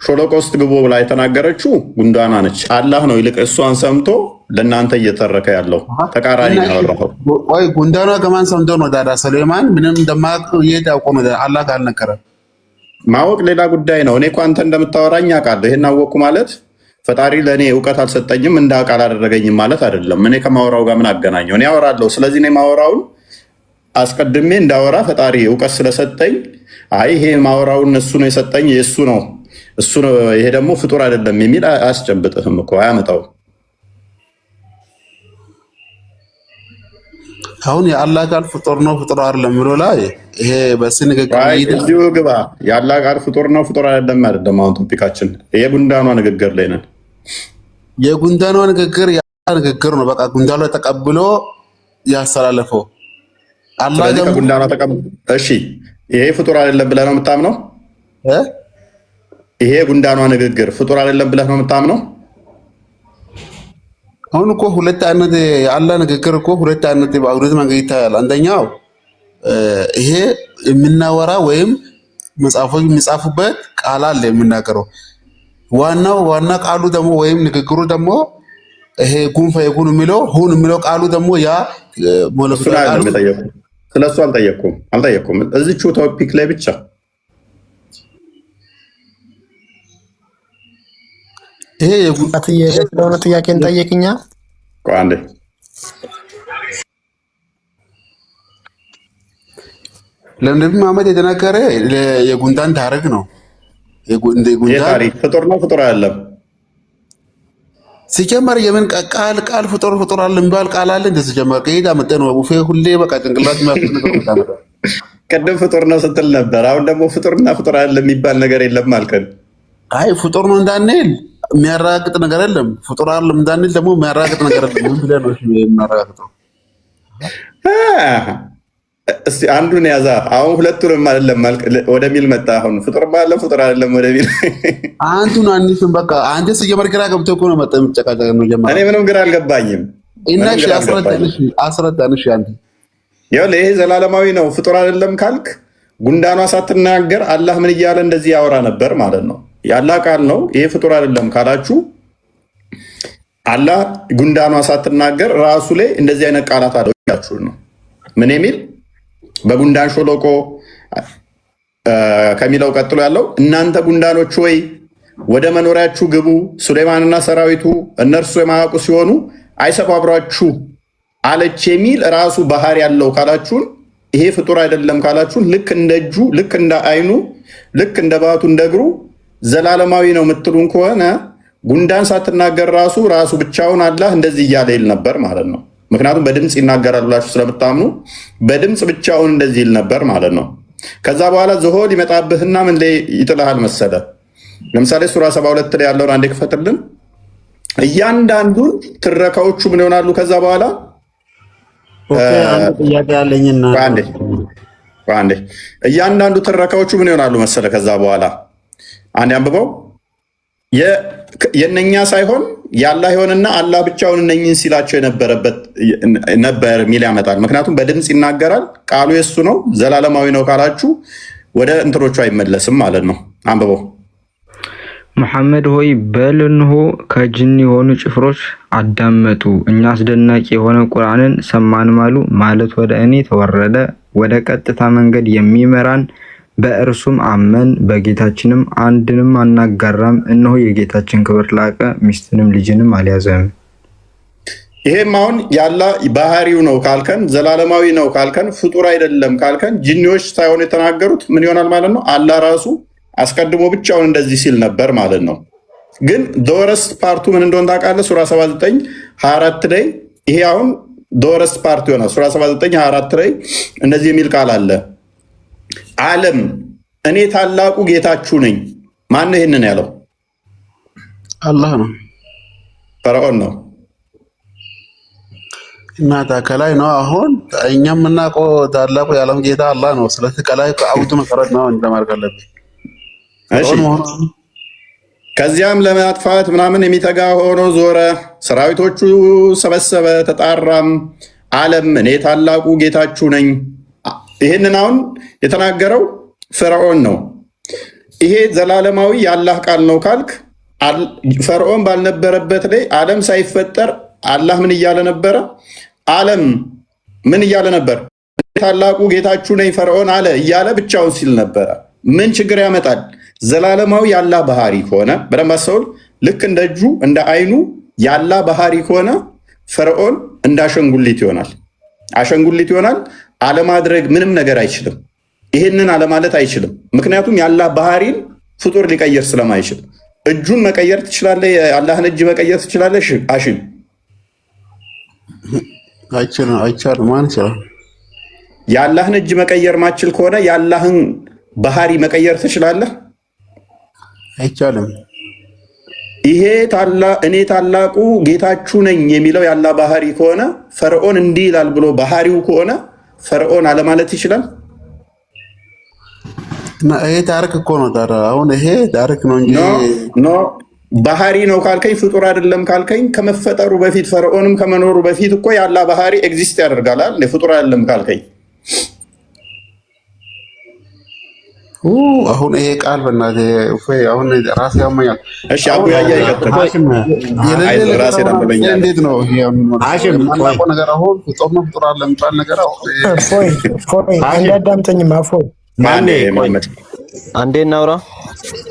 ሾለቆ ውስጥ ግቡ ብላ የተናገረችው ጉንዳኗ ነች። አላህ ነው ይልቅ እሷን ሰምቶ ለእናንተ እየተረከ ያለው ተቃራኒ ነው ያወራው።
ወይ ጉንዳኗ ከማን ሰምቶ ነው ታዲያ? ሱሌማን ምንም እንደማያውቅ እየታውቆ ነው አላህ ካልነገረን
ማወቅ ሌላ ጉዳይ ነው። እኔ እኮ አንተ እንደምታወራኝ አውቃለሁ። ይሄን አወቅኩ ማለት ፈጣሪ ለእኔ እውቀት አልሰጠኝም እንዳውቅ አላደረገኝም ማለት አይደለም። እኔ ከማወራው ጋር ምን አገናኘው? እኔ አወራለሁ። ስለዚህ እኔ ማወራውን አስቀድሜ እንዳወራ ፈጣሪ እውቀት ስለሰጠኝ አይ ይሄ ማወራውን እሱ ነው የሰጠኝ የእሱ ነው እሱ ነው ይሄ ደግሞ ፍጡር አይደለም የሚል አያስጨብጥህም እኮ አያመጣው።
አሁን የአላህ ቃል ፍጡር ነው ፍጡር አይደለም ብሎ ላይ ይሄ በስ ንግግር
እዚሁ ግባ። የአላህ ቃል ፍጡር ነው ፍጡር አይደለም አይደለም። አሁን ቶፒካችን የጉንዳኗ ንግግር ላይ ነን።
የጉንዳኗ ንግግር የአላህ ንግግር ነው። በቃ ጉንዳኗ ተቀብሎ ያስተላለፈው አላህ ደግሞ
ጉንዳኗ ተቀብሎ እሺ፣ ይሄ ፍጡር አይደለም ብለህ ነው የምታምነው? ይሄ ጉንዳኗ ንግግር ፍጡር አይደለም ብለህ ነው የምታምነው?
አሁን እኮ ሁለት አይነት የአላህ ንግግር እኮ ሁለት አይነት በሁለት መንገድ ይታያል። አንደኛው ይሄ የምናወራ ወይም መጽሐፎች የሚጻፉበት ቃል አለ የምናገረው። ዋና ቃሉ ደግሞ ወይም ንግግሩ ደግሞ ይሄ ጉን ፈየጉን የሚለው ሁን የሚለው ቃሉ ደግሞ ያ
ስለሱ አልጠየኩም። እዚቹ ቶፒክ ላይ ብቻ
ይሄ የሆነ ጥያቄን ጠየቅኛ
አንዴ
ለነብዩ መሐመድ የተናገረ የጉንዳን ታሪክ ነው።
ፍጡር ነው ፍጡር አይደለም።
ሲጀመር የምን ቃል ፍጡር አለ የሚባል ቃል አለ? እንደ ሲጀመር ከሄዳ መጠ ነው ቡፌ ሁሌ በቃ ጭንቅላት የሚያስፈልገው
ቅድም ፍጡር ነው ስትል ነበር። አሁን ደግሞ ፍጡርና ፍጡር አይደለም የሚባል ነገር የለም አልከን።
አይ ፍጡር ነው እንዳንል የሚያረጋግጥ ነገር የለም። ፍጡር አይደለም እንዳንል ደግሞ የሚያረጋግጥ ነገር የለም። ምን ብለህ ነው የምናረጋግጠው?
እስቲ አንዱን ያዛ። አሁን ሁለቱንም አይደለም ወደሚል መጣ። አሁን ፍጡር አይደለም ፍጡር አይደለም ወደሚል
አንዱን አንይፍም። በቃ አንተ ሲጀመር ግራ ገብቶ እኮ ነው መጣ የምትጨቃጨቅ ነው ጀመረ።
እኔ ምንም ግራ አልገባኝም።
እና እሺ አስረዳንሽ አንተ
ይሄ ዘላለማዊ ነው ፍጡር አይደለም ካልክ ጉንዳኗ ሳትናገር አላህ ምን እያለ እንደዚህ ያወራ ነበር ማለት ነው። የአላህ ቃል ነው ይሄ ፍጡር አይደለም ካላችሁ አላህ ጉንዳኗ ሳትናገር ራሱ ላይ እንደዚህ አይነት ቃላት አደረጋችሁ ነው። ምን የሚል በጉንዳን ሾለቆ ከሚለው ቀጥሎ ያለው እናንተ ጉንዳኖች ወይ ወደ መኖሪያችሁ ግቡ፣ ሱሌማንና ሰራዊቱ እነርሱ የማያውቁ ሲሆኑ አይሰባብሯችሁ አለች የሚል ራሱ ባህር ያለው ካላችሁን ይሄ ፍጡር አይደለም ካላችሁን ልክ እንደ እጁ ልክ እንደ አይኑ ልክ እንደ ባቱ እንደ እግሩ ዘላለማዊ ነው የምትሉን ከሆነ ጉንዳን ሳትናገር ራሱ ብቻውን አላህ እንደዚህ እያለ ይል ነበር ማለት ነው። ምክንያቱም በድምፅ ይናገራል ብላችሁ ስለምታምኑ በድምፅ ብቻውን እንደዚህ ይል ነበር ማለት ነው። ከዛ በኋላ ዝሆን ይመጣብህና ምን ላይ ይጥልሃል መሰለ? ለምሳሌ ሱራ 72 ላይ ያለውን አንዴ ክፈትልን። እያንዳንዱን ትረካዎቹ ምን ይሆናሉ? ከዛ በኋላ
አንድ ጥያቄ ያለኝና
አንዴ እያንዳንዱ ትረካዎቹ ምን ይሆናሉ መሰለ? ከዛ በኋላ አንዴ አንብበው። የነኛ ሳይሆን የአላህ የሆነና አላህ ብቻውን እነኝን ሲላቸው የነበረበት ነበር ሚል ያመጣል። ምክንያቱም በድምፅ ይናገራል፣ ቃሉ የሱ ነው፣ ዘላለማዊ ነው ካላችሁ ወደ እንትኖቹ አይመለስም ማለት ነው። አንብበው።
መሐመድ ሆይ በል እንሆ ከጅን የሆኑ ጭፍሮች አዳመጡ፣ እኛ አስደናቂ የሆነ ቁርአንን ሰማን ማሉ። ማለት ወደ እኔ ተወረደ፣ ወደ ቀጥታ መንገድ የሚመራን በእርሱም አመን፣ በጌታችንም አንድንም አናጋራም። እነሆ የጌታችን ክብር ላቀ፣ ሚስትንም ልጅንም አልያዘም።
ይሄም አሁን ያላ ባህሪው ነው ካልከን፣ ዘላለማዊ ነው ካልከን፣ ፍጡር አይደለም ካልከን፣ ጂኒዎች ሳይሆን የተናገሩት ምን ይሆናል ማለት ነው? አላህ ራሱ አስቀድሞ ብቻውን እንደዚህ ሲል ነበር ማለት ነው። ግን ዶረስት ፓርቱ ምን እንደሆነ ታውቃለህ? ሱራ 79 24 ላይ ይሄ አሁን ዶረስት ፓርቱ ይሆናል። ሱራ 79 24 ላይ እንደዚህ የሚል ቃል አለ። ዓለም እኔ ታላቁ ጌታችሁ ነኝ። ማን ነው ይህንን ያለው?
አላህ ነው።
ፈርዖን ነው።
እናታ ከላይ ነው። አሁን እኛም የምናውቀው ታላቁ የዓለም ጌታ አላህ ነው። ስለዚህ ከላይ አውዱ መሰረት ነው እንደማድረግ አለብን።
ከዚያም ለማጥፋት ምናምን የሚተጋ ሆኖ ዞረ፣ ሰራዊቶቹ ሰበሰበ፣ ተጣራም። ዓለም እኔ ታላቁ ጌታችሁ ነኝ። ይህንን አሁን የተናገረው ፈርዖን ነው። ይሄ ዘላለማዊ የአላህ ቃል ነው ካልክ ፈርዖን ባልነበረበት ላይ ዓለም ሳይፈጠር አላህ ምን እያለ ነበረ? ዓለም ምን እያለ ነበር? ታላቁ ጌታችሁ ነኝ ፈርዖን አለ እያለ ብቻውን ሲል ነበረ። ምን ችግር ያመጣል? ዘላለማዊ የአላህ ባህሪ ከሆነ በደንብ አስተውል። ልክ እንደ እጁ እንደ አይኑ የአላህ ባህሪ ከሆነ ፈርዖን እንደ አሸንጉሊት ይሆናል። አሸንጉሊት ይሆናል። አለማድረግ ምንም ነገር አይችልም። ይህንን አለማለት አይችልም። ምክንያቱም የአላህ ባህሪን ፍጡር ሊቀየር ስለማይችል። እጁን መቀየር ትችላለህ? የአላህን እጅ መቀየር ትችላለህ? አሽን
አይቻልም። ማን ይችላል?
የአላህን እጅ መቀየር ማችል ከሆነ የአላህን ባህሪ መቀየር ትችላለህ?
አይቻልም።
ይሄ እኔ ታላቁ ጌታችሁ ነኝ የሚለው የአላህ ባህሪ ከሆነ ፈርዖን እንዲህ ይላል ብሎ ባህሪው ከሆነ ፈርዖን አለማለት ይችላል?
ይሄ ታሪክ እኮ ነው። ታዲያ አሁን ይሄ ታሪክ ነው እንጂ
ባህሪ ነው ካልከኝ፣ ፍጡር አይደለም ካልከኝ፣ ከመፈጠሩ በፊት ፈርዖንም ከመኖሩ በፊት እኮ የአላህ ባህሪ ኤግዚስት ያደርጋል። ፍጡር አይደለም ካልከኝ
አሁን ይሄ ቃል በእናትህ አሁን ራሴ ያመኛል።
እሺ አቡ ያያ ይቀጥል።
እንዴት ነው ነገር አሁን ፍጡር ነው ፍጡር አለ የሚባል ነገር
አንዴ አዳምጠኝማ። እፎይ
አንዴ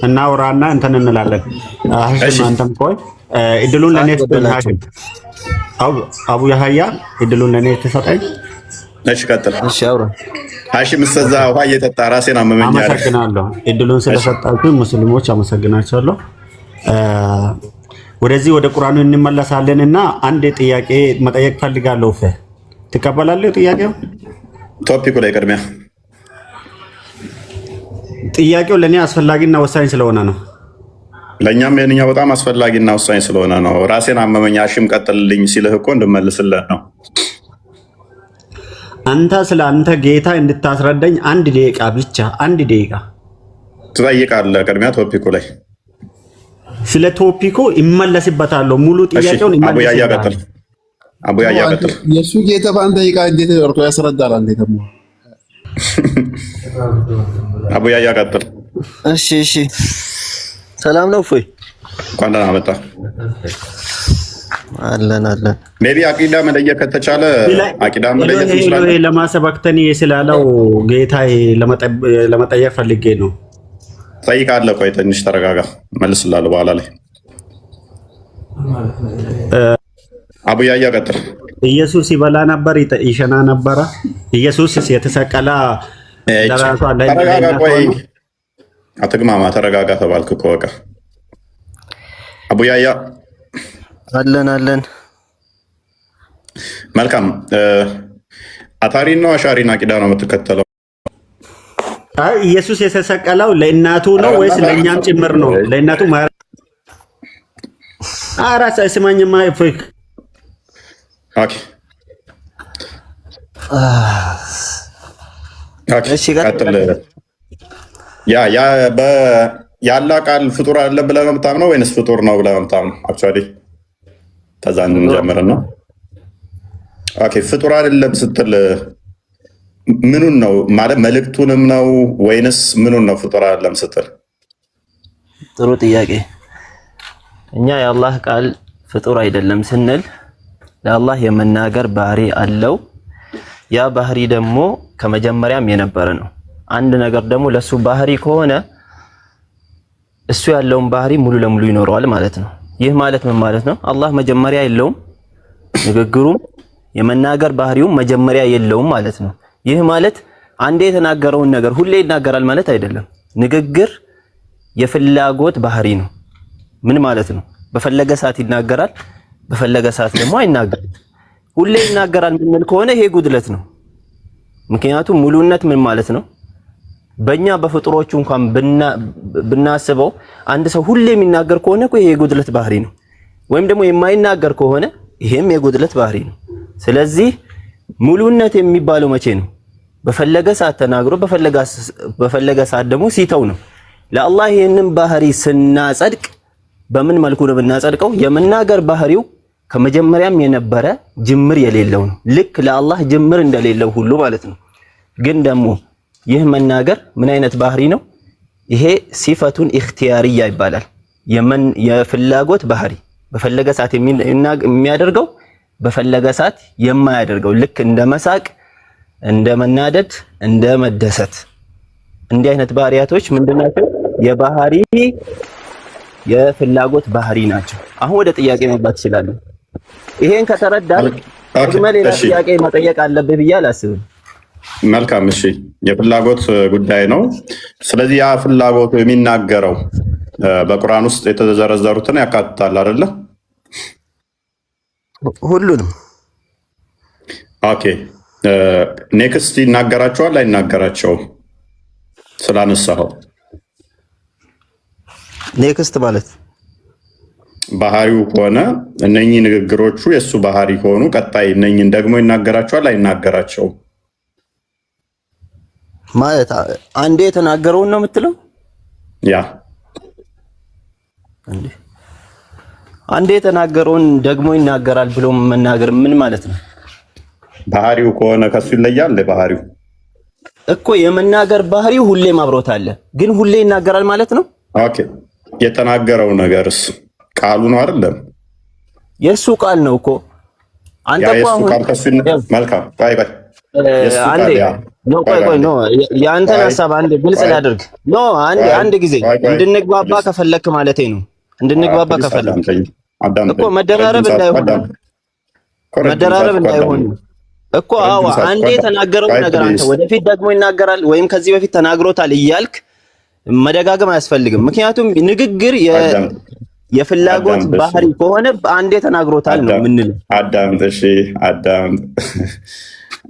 እናውራና እንትን እንላለን። ሀሽም አንተም ቆይ እድሉን ለኔ ትሰጠኝ። ሀሽም አቡ ያህያ እድሉን ለኔ ትሰጠኝ።
እሺ ቀጥል።
እሺ አውራ
ሀሽም እስተዛ ውሃ እየጠጣ ራሴን አመመኝ።
አመሰግናለሁ እድሉን ስለሰጣችሁ ሙስሊሞች አመሰግናቸዋለሁ። ወደዚህ ወደ ቁርአኑ እንመለሳለን እና አንድ ጥያቄ መጠየቅ ፈልጋለሁ። ትቀበላለህ? ጥያቄው
ቶፒኩ ላይ ቅድሚያ
ጥያቄው ለእኔ አስፈላጊና ወሳኝ ስለሆነ ነው።
ለእኛም የእኛ በጣም አስፈላጊና ወሳኝ ስለሆነ ነው። ራሴን አመመኝ ሀሽም ቀጥልልኝ ሲልህ እኮ እንድመልስለት ነው።
አንተ ስለ አንተ ጌታ እንድታስረዳኝ አንድ ደቂቃ ብቻ፣ አንድ ደቂቃ
ትጠይቃለህ። ቅድሚያ ቶፒኩ ላይ
ስለ ቶፒኩ ይመለስበታለሁ። ሙሉ ጥያቄውን ይመለስበታል።
አቡ ያያ ቀጥል።
የሱ ጌታ በአንተ ይቃ እንዴት ወርቆ ያስረዳል? አንዴ ደግሞ
አቡ ያያ ቀጥል።
እሺ ሰላም ነው እፎይ?
እንኳን ደህና መጣ።
አለን
ሜቢ አቂዳ መለየት ከተቻለ አቂዳ መለየት ይችላል።
ለማሰባክተን ስላለው ጌታዬ ለመጠየቅ ፈልጌ ነው።
ጠይቃለሁ። ቆይ ትንሽ ተረጋጋ፣ መልስላለሁ በኋላ ላይ። አቡ ያያ ቀጥል።
ኢየሱስ ይበላ ነበር፣ ይሸና ነበረ። ኢየሱስ የተሰቀለ ለራሱ
ተረጋጋ። ቆይ አትግማማ፣ ተረጋጋ ተባልክ እኮ በቃ። አቡ ያያ
አለን
መልካም። አታሪን ነው አሻሪን አቂዳ ነው የምትከተለው?
ኢየሱስ የተሰቀለው ለእናቱ ነው ወይስ ለእኛም ጭምር ነው? ለእናቱ አራስ ስማኝማ እፎይ። ኦኬ
እሺ ቀጥል። ያላ ቃል ፍጡር አለ ብለህ ነው የምታምነው ወይንስ ፍጡር ነው ብለህ ነው የምታምነው? አክቹዋሊ ከዛ እንጀምርና ኦኬ ፍጡር አይደለም ስትል ምኑን ነው ማለት መልእክቱንም ነው ወይንስ ምኑን ነው ፍጡር አይደለም ስትል?
ጥሩ ጥያቄ። እኛ የአላህ ቃል ፍጡር አይደለም ስንል ለአላህ የመናገር ባህሪ አለው። ያ ባህሪ ደግሞ ከመጀመሪያም የነበረ ነው። አንድ ነገር ደግሞ ለሱ ባህሪ ከሆነ እሱ ያለውን ባህሪ ሙሉ ለሙሉ ይኖረዋል ማለት ነው። ይህ ማለት ምን ማለት ነው? አላህ መጀመሪያ የለውም፣ ንግግሩም የመናገር ባህሪውም መጀመሪያ የለውም ማለት ነው። ይህ ማለት አንዴ የተናገረውን ነገር ሁሌ ይናገራል ማለት አይደለም። ንግግር የፍላጎት ባህሪ ነው። ምን ማለት ነው? በፈለገ ሰዓት ይናገራል፣ በፈለገ ሰዓት ደግሞ አይናገርም። ሁሌ ይናገራል ምን ከሆነ ይሄ ጉድለት ነው። ምክንያቱም ሙሉነት ምን ማለት ነው? በእኛ በፍጡሮቹ እንኳን ብናስበው አንድ ሰው ሁሌ የሚናገር ከሆነ እኮ ይሄ የጉድለት ባህሪ ነው። ወይም ደግሞ የማይናገር ከሆነ ይሄም የጉድለት ባህሪ ነው። ስለዚህ ሙሉነት የሚባለው መቼ ነው? በፈለገ ሰዓት ተናግሮ በፈለገ ሰዓት ደግሞ ሲተው ነው። ለአላህ ይህንን ባህሪ ስናጸድቅ በምን መልኩ ነው የምናጸድቀው? የመናገር ባህሪው ከመጀመሪያም የነበረ ጅምር የሌለው ነው። ልክ ለአላህ ጅምር እንደሌለው ሁሉ ማለት ነው። ግን ደግሞ ይህ መናገር ምን አይነት ባህሪ ነው? ይሄ ሲፈቱን ኢኽቲያሪያ ይባላል። የፍላጎት ባህሪ፣ በፈለገ ሰዓት የሚያደርገው በፈለገ ሰዓት የማያደርገው፣ ልክ እንደ መሳቅ፣ እንደ መናደድ፣ እንደ መደሰት። እንዲህ አይነት ባህሪያቶች ምንድናቸው? የባህሪ የፍላጎት ባህሪ ናቸው። አሁን ወደ ጥያቄ መግባት ይችላል። ይሄን ከተረዳን ሌላ ጥያቄ መጠየቅ አለብህ ብዬ አላስብም።
መልካም እሺ፣ የፍላጎት ጉዳይ ነው። ስለዚህ ያ ፍላጎቱ የሚናገረው በቁርአን ውስጥ የተዘረዘሩትን ያካትታል አይደለ?
ሁሉንም።
ኦኬ ኔክስት ይናገራቸዋል አይናገራቸውም? ስላነሳኸው
ኔክስት ማለት
ባህሪው ከሆነ እነኚህ ንግግሮቹ የእሱ ባህሪ ከሆኑ ቀጣይ እነኚህን ደግሞ ይናገራቸዋል አይናገራቸውም?
ማለት አንዴ የተናገረውን ነው የምትለው?
ያ
አንዴ የተናገረውን ደግሞ ይናገራል ብሎ መናገር ምን ማለት ነው?
ባህሪው ከሆነ ከሱ ይለያል። ባህሪው
እኮ የመናገር ባህሪው ሁሌም አብሮት አለ፣ ግን ሁሌ ይናገራል ማለት ነው።
ኦኬ የተናገረው ነገርስ ቃሉ ነው አይደለም?
የሱ ቃል ነው እኮ። አንተ እኮ አሁን
መልካም ቆይ
አንዴ ነው የአንተን ሀሳብ አንዴ ግልጽ ላድርግ። አንድ ጊዜ እንድንግባባ ከፈለክ ማለቴ ነው። እንድንግባባ ከፈለክ እኮ መደራረብ እንዳይሆን እኮ። አዎ አንዴ የተናገረው ነገር አንተ ወደፊት ደግሞ ይናገራል ወይም ከዚህ በፊት ተናግሮታል እያልክ መደጋገም አያስፈልግም። ምክንያቱም ንግግር የፍላጎት ባህሪ ከሆነ አንዴ ተናግሮታል ነው የምንለው።
አዳምጥ እሺ፣ አዳምጥ።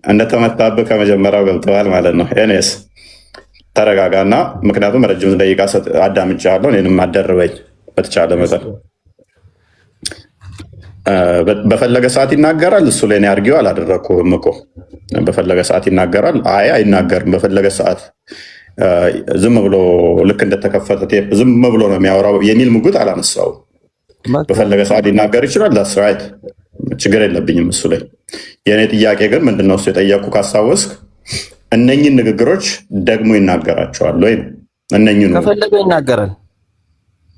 እንደተመታብህ ከመጀመሪያው ገብተዋል ማለት ነው። ኤኔስ ተረጋጋና፣ ምክንያቱም ረጅም ደቂቃ አዳምጫለሁ። እኔንም አደርበኝ በተቻለ መጠን። በፈለገ ሰዓት ይናገራል። እሱ ላይ እኔ አድርጌው አላደረግኩህም እኮ። በፈለገ ሰዓት ይናገራል። አይ አይናገርም። በፈለገ ሰዓት ዝም ብሎ ልክ እንደተከፈተ ቴፕ ዝም ብሎ ነው የሚያወራው የሚል ሙግት አላነሳውም። በፈለገ ሰዓት ሊናገር ይችላል። ዳስ ራይት። ችግር የለብኝም እሱ ላይ። የእኔ ጥያቄ ግን ምንድነው እሱ የጠየቁ ካስታወስክ እነኝን ንግግሮች ደግሞ ይናገራቸዋል ወይ ነው። እነኝን
ከፈለገ ይናገራል።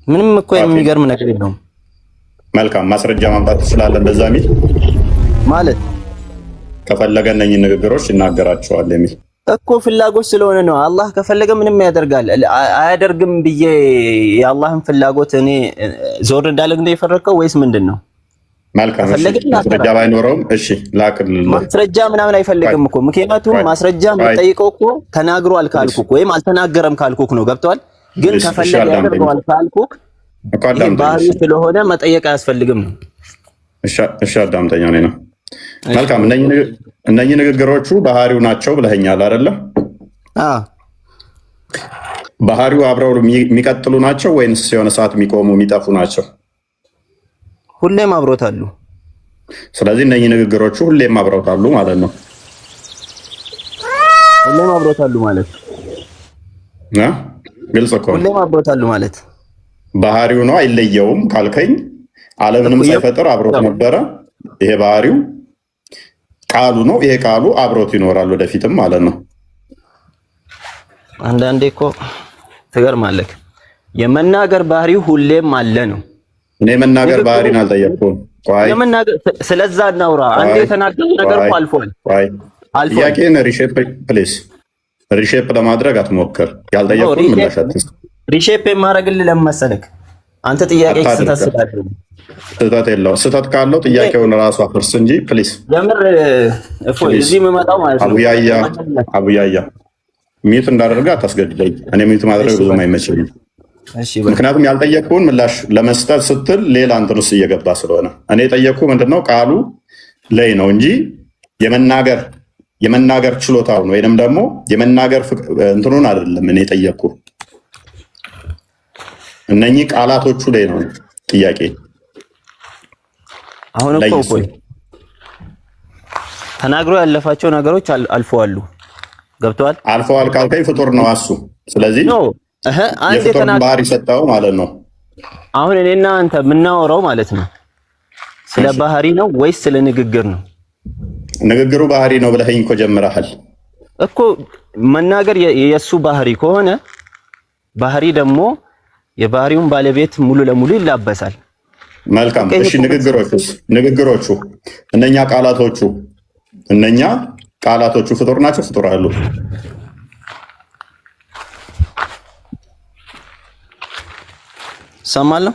ምንም እኮ የሚገርም ነገር የለውም።
መልካም ማስረጃ ማምጣት ትችላለህ እንደዛ የሚል
ማለት
ከፈለገ እነኝን ንግግሮች ይናገራቸዋል የሚል
እኮ ፍላጎት ስለሆነ ነው። አላህ ከፈለገ ምንም ያደርጋል። አያደርግም ብዬ የአላህን ፍላጎት እኔ ዞር እንዳለ እንደ የፈረከው ወይስ ምንድነው?
መልካም ማስረጃ ባይኖረውም እሺ ላክልህ።
ማስረጃ ምናምን አይፈልግም እኮ ምክንያቱም ማስረጃ የምጠይቀው እኮ ተናግሯል ካልኩክ ወይም አልተናገረም ካልኩክ ነው። ገብቷል? ግን ከፈለገ ያደርገዋል ካልኩክ ባህሪ ስለሆነ መጠየቅ አያስፈልግም ነው።
እሺ አዳምጠኛ ነው። መልካም እነኚህ ንግግሮቹ ባህሪው ናቸው ብለኸኛል አይደለ? ባህሪው አብረው የሚቀጥሉ ናቸው ወይንስ የሆነ ሰዓት የሚቆሙ የሚጠፉ ናቸው?
ሁሌም አብሮታሉ።
ስለዚህ እነኚህ ንግግሮቹ ሁሌም አብሮታሉ ማለት ነው።
ሁሌም አብሮታሉ ማለት
ግልጽ እኮ
ሁሌም አብሮታሉ ማለት
ባህሪው ነው አይለየውም ካልከኝ ዓለምንም ሳይፈጥር አብሮት ነበረ። ይሄ ባህሪው ቃሉ ነው። ይሄ ቃሉ አብሮት ይኖራል ወደፊትም ማለት ነው።
አንዳንዴ እኮ ትገርማለህ። የመናገር ባህሪው ሁሌም አለ ነው።
እኔ መናገር ባህሪን አልጠየቅኩም።
የመናገር ስለዛ እናውራ። አንዴ የተናገረው ነገር እኮ አልፏል።
ጥያቄን ሪሼፕ ለማድረግ አትሞክር። ያልጠየቅኩን ምላሽ አትስጥ።
ሪሼፕ የማደርግልህ ለምን መሰለህ? አንተ ጥያቄ
ስህተት የለውም። ስህተት ካለው ጥያቄውን ራሱ አፍርስ እንጂ ፕሊስ።
የምር እፎይ እዚህ የምመጣው ማለት ነው።
አቡያያ ሚዩት እንዳደርግ አታስገድደኝ። እኔ ሚዩት ማድረግ ብዙም አይመችልኝ። ምክንያቱም ያልጠየቅኩን ምላሽ ለመስጠት ስትል ሌላ እንትን ውስጥ እየገባ ስለሆነ እኔ የጠየቅኩ ምንድነው ቃሉ ላይ ነው እንጂ የመናገር ችሎታውን ወይንም ደግሞ የመናገር እንትኑን አይደለም። እኔ የጠየቅኩ እነኚህ ቃላቶቹ ላይ ነው ጥያቄ።
አሁን እኮ ተናግሮ ያለፋቸው ነገሮች አልፈዋል። ገብተዋል።
አልፈዋል ካልከኝ ፍጡር ነው እሱ። ስለዚህ የፍጡር ባህሪ ሰጠው ማለት ነው።
አሁን እኔና አንተ የምናወራው ማለት ነው ስለ ባህሪ ነው ወይስ ስለ ንግግር ነው?
ንግግሩ ባህሪ ነው ብለኸኝ እኮ ጀምረሃል
እኮ። መናገር የሱ ባህሪ ከሆነ ባህሪ ደግሞ የባህሪውን ባለቤት ሙሉ ለሙሉ ይላበሳል።
መልካም እሺ። ንግግሮቹ እነኛ ቃላቶቹ ፍጡር ናቸው? ፍጡር አሉ?
ሰማለሁ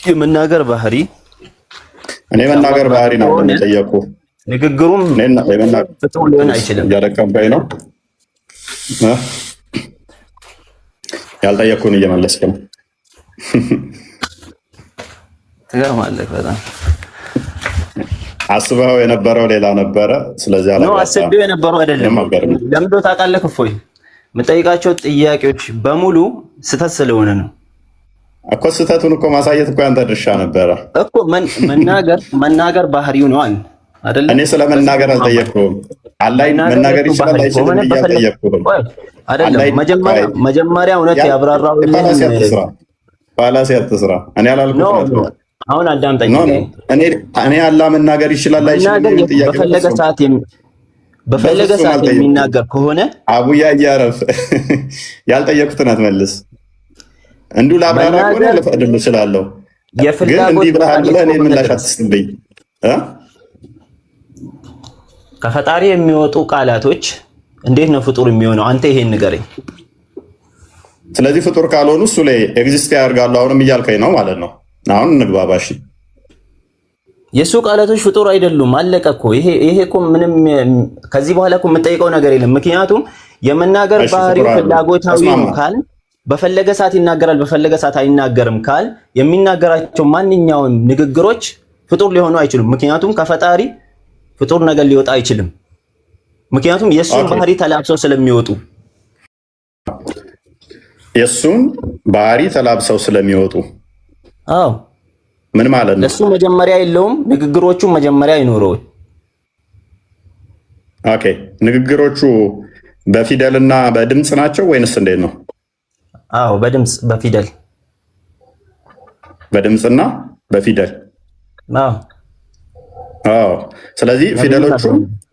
የመናገር ባህሪ
እኔ መናገር ባህሪ ነው የጠየኩ።
ንግግሩም ፍጡር ሊሆን አይችልም።
ያደቀምከኝ ነው ያልጠየኩን እየመለስክ ነው።
ትገርማለህ በጣም።
አስበው የነበረው ሌላ ነበረ። ስለዚህ
አስቤው የነበረው አይደለም። ለምዶ ታውቃለህ እፎይ የምጠይቃቸው ጥያቄዎች በሙሉ ስህተት ስለሆነ ነው
እኮ። ስህተቱን እኮ ማሳየት እኮ ያንተ ድርሻ ነበረ
እኮ። መናገር ባህሪው ነው አይደል?
እኔ ስለመናገር አልጠየቅኩም። አላይ መናገር ይችላል አይችልም እያልጠየቅኩህ
አይደለም። መጀመሪያ እውነት ያብራራው
ፋላሲ አትስራ። እኔ አላልኩም።
አሁን አዳምጠኝ።
እኔ አላህ መናገር ይችላል አይችልም
በፈለገ ሰዓት የሚናገር ከሆነ
አቡያ እያረፍ ያልጠየቅኩትን አትመልስ። እንዲሁ ላብራራ ከሆነ ልፈቅድልህ እችላለሁ፣ ግን እንዲህ ብለሃል ብለህ እኔን ምላሽ አትስጥብኝ።
ከፈጣሪ የሚወጡ ቃላቶች እንዴት ነው ፍጡር የሚሆነው? አንተ ይሄን ንገረኝ።
ስለዚህ ፍጡር ካልሆኑ እሱ ላይ ኤግዚስት ያደርጋሉ አሁንም እያልከኝ ነው ማለት ነው። አሁን እንግባባሽ።
የሱ ቃላቶች ፍጡር አይደሉም። አለቀ እኮ። ይሄ እኮ ምንም ከዚህ በኋላ እኮ የምጠይቀው ነገር የለም። ምክንያቱም የመናገር ባህሪው ፍላጎታዊ ነው ካል በፈለገ ሰዓት ይናገራል፣ በፈለገ ሰዓት አይናገርም ካል የሚናገራቸው ማንኛውም ንግግሮች ፍጡር ሊሆኑ አይችሉም። ምክንያቱም ከፈጣሪ ፍጡር ነገር ሊወጣ አይችልም። ምክንያቱም የሱን ባህሪ ተላብሰው ስለሚወጡ
የሱን ባህሪ ተላብሰው ስለሚወጡ
አዎ
ምን ማለት ነው?
ለሱ መጀመሪያ የለውም፣ ንግግሮቹ መጀመሪያ አይኖረውም።
ኦኬ ንግግሮቹ በፊደልና በድምጽ ናቸው ወይንስ እንዴት ነው?
አዎ በድምጽ በፊደል
በድምፅና በፊደል። አዎ። ስለዚህ ፊደሎቹ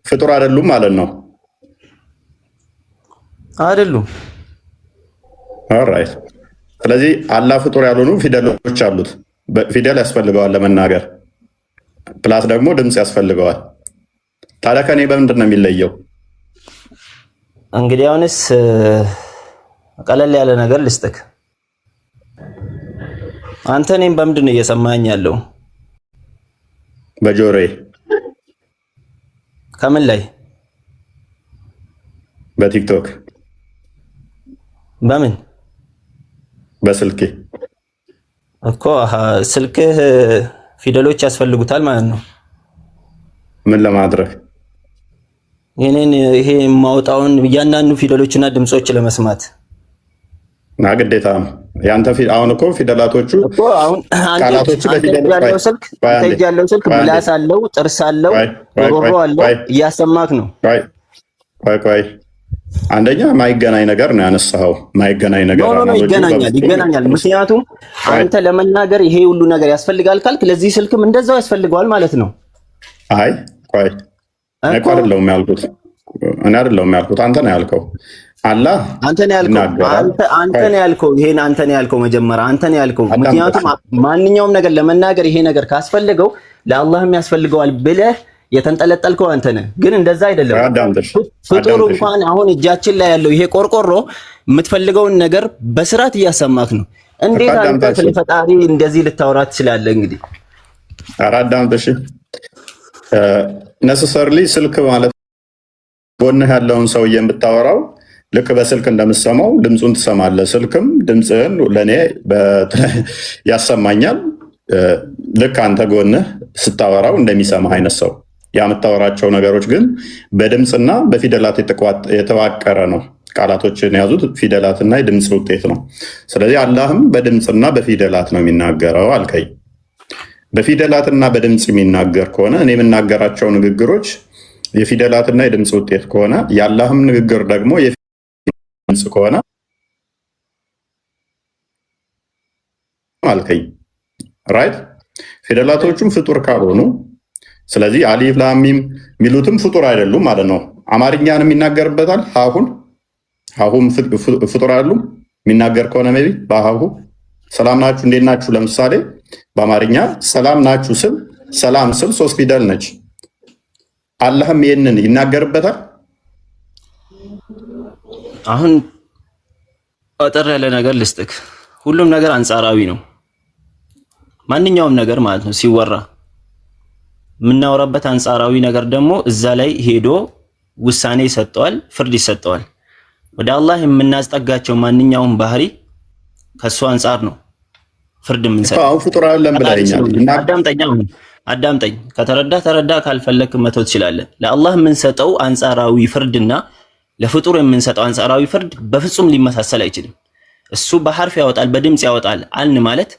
ፍጡር አይደሉም ማለት ነው።
አይደሉም።
ኦልራይት። ስለዚህ አላህ ፍጡር ያልሆኑ ፊደሎች አሉት። ፊደል ያስፈልገዋል ለመናገር፣ ፕላስ ደግሞ ድምፅ ያስፈልገዋል። ታዲያ ከኔ በምንድን ነው የሚለየው?
እንግዲህ አሁንስ ቀለል ያለ ነገር ልስጥክ። አንተ እኔም በምንድን ነው እየሰማኸኝ ያለው?
በጆሮዬ።
ከምን ላይ?
በቲክቶክ።
በምን?
በስልኬ
እኮ። ስልክህ ፊደሎች ያስፈልጉታል ማለት ነው።
ምን ለማድረግ?
ይሄ የማውጣውን እያንዳንዱ ፊደሎችና ድምጾች ለመስማት
እና ግዴታ ነው ያንተ። አሁን እኮ ፊደላቶቹ
እኮ አሁን ቃላቶቹ ያለው ስልክ ያለው ስልክ ምላስ አለው፣ ጥርስ አለው፣ ሮሮ አለው፣ እያሰማክ ነው።
ቆይ አንደኛ ማይገናኝ ነገር ነው ያነሳኸው። ማይገናኝ ነገር
ነው። ይገናኛል። ምክንያቱም አንተ ለመናገር ይሄ ሁሉ ነገር ያስፈልጋል ካልክ ለዚህ ስልክም እንደዛው ያስፈልገዋል ማለት ነው።
አይ ቆይ እኔ አይደለሁም ያልኩት። አንተ ነው ያልከው። አላህ
አንተ ነው ያልከው። ይሄን አንተ ነው ያልከው። መጀመሪያ አንተ ነው ያልከው። ምክንያቱም ማንኛውም ነገር ለመናገር ይሄ ነገር ካስፈልገው ለአላህም ያስፈልገዋል ብለህ የተንጠለጠልከው አንተ ነህ። ግን እንደዛ አይደለም። ፍጡር እንኳን አሁን እጃችን ላይ ያለው ይሄ ቆርቆሮ የምትፈልገውን ነገር በስርዓት እያሰማክ ነው። እንዴት አንተ ስለ ፈጣሪ እንደዚህ ልታወራ ትችላለህ? እንግዲህ
አራዳምጥሽ ነሰሰርሊ ስልክ ማለት ጎንህ ያለውን ሰው የምታወራው ልክ በስልክ እንደምትሰማው ድምፁን ትሰማለህ። ስልክም ድምፅህን ለእኔ ያሰማኛል። ልክ አንተ ጎንህ ስታወራው እንደሚሰማ አይነት ሰው የምታወራቸው ነገሮች ግን በድምፅና በፊደላት የተዋቀረ ነው። ቃላቶችን የያዙት ፊደላትና የድምፅ ውጤት ነው። ስለዚህ አላህም በድምፅና በፊደላት ነው የሚናገረው አልከኝ። በፊደላትና በድምፅ የሚናገር ከሆነ እኔ የምናገራቸው ንግግሮች የፊደላትና የድምፅ ውጤት ከሆነ የአላህም ንግግር ደግሞ የድምፅ ከሆነ አልከኝ። ራይት። ፊደላቶቹም ፍጡር ካልሆኑ ስለዚህ አሊፍ ላም ሚም የሚሉትም ፍጡር አይደሉም ማለት ነው። አማርኛንም ይናገርበታል። ሀሁም ፍጡር አይደሉም የሚናገር ከሆነ ሜይ ቢ በሀሁ ሰላም ናችሁ እንዴት ናችሁ ለምሳሌ በአማርኛ ሰላም ናችሁ ስል ሰላም ስል 3 ፊደል ነች። አላህም ይህንን ይናገርበታል።
አሁን አጠር ያለ ነገር ልስጥክ። ሁሉም ነገር አንጻራዊ ነው። ማንኛውም ነገር ማለት ነው ሲወራ የምናወራበት አንጻራዊ ነገር ደግሞ እዛ ላይ ሄዶ ውሳኔ ይሰጠዋል፣ ፍርድ ይሰጠዋል። ወደ አላህ የምናስጠጋቸው ማንኛውም ባህሪ ከሱ አንጻር ነው ፍርድ የምንሰጠው።
አሁን ፍጡር አይደለም ብለኸኛል።
አዳምጠኝ። ከተረዳ ተረዳ፣ ካልፈለክ መተው ትችላለህ። ለአላህ የምንሰጠው አንጻራዊ ፍርድና ለፍጡር የምንሰጠው አንጻራዊ ፍርድ በፍጹም ሊመሳሰል አይችልም። እሱ በሐርፍ ያወጣል፣ በድምፅ ያወጣል አልን ማለት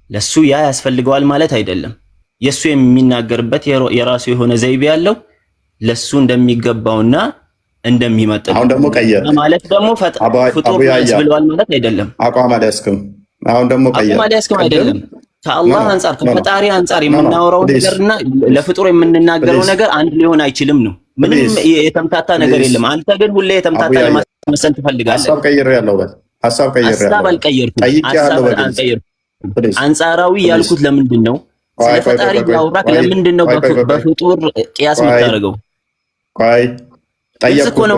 ለሱ ያ ያስፈልገዋል ማለት አይደለም። የሱ የሚናገርበት የራሱ የሆነ ዘይቤ ያለው ለሱ እንደሚገባውና እንደሚመጥን
አሁን ደግሞ ቀየረ
ማለት ደግሞ ፍጡር ያስብለዋል ማለት አይደለም።
አቋም አልያዝክም። አሁን ደግሞ ቀየረ።
አቋም አልያዝክም አይደለም። ከአላህ አንጻር ከፈጣሪ አንጻር የምናወራው ነገርና ለፍጡር የምንናገረው ነገር አንድ ሊሆን አይችልም ነው። ምንም የተምታታ ነገር የለም። አንተ ግን ሁሌ የተምታታ ለማስመሰል ትፈልጋለህ።
ሐሳብ ቀይሬያለሁ። ሐሳብ ቀይሬያለሁ።
ሐሳብ አልቀየርኩም። አንጻራዊ ያልኩት ለምንድን ነው? ስለ ፈጣሪ ያወራክ ለምንድን ነው በፍጡር ቅያስ የምታደርገው?
ቆይ ጠየቅኩህ።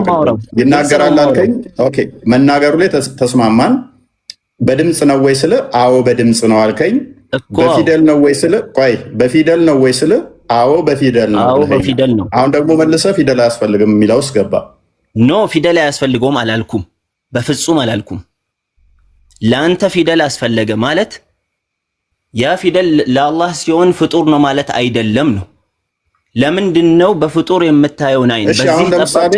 ይናገራል አልከኝ። ኦኬ መናገሩ ላይ ተስማማን። በድምፅ ነው ወይ ስለ አዎ በድምፅ ነው አልከኝ። በፊደል ነው ወይ ስለ ቆይ በፊደል ነው ወይ ስለ አዎ በፊደል ነው።
አዎ በፊደል ነው።
አሁን ደግሞ መልሰህ ፊደል አያስፈልግም የሚለው ውስጥ ገባ።
ኖ ፊደል አያስፈልገውም አላልኩም፣ በፍጹም አላልኩም። ለአንተ ፊደል አስፈለገ ማለት ያ ፊደል ለአላህ ሲሆን ፍጡር ነው ማለት አይደለም ነው። ለምንድን ነው በፍጡር የምታየውን አይን በዚህ ጠባብ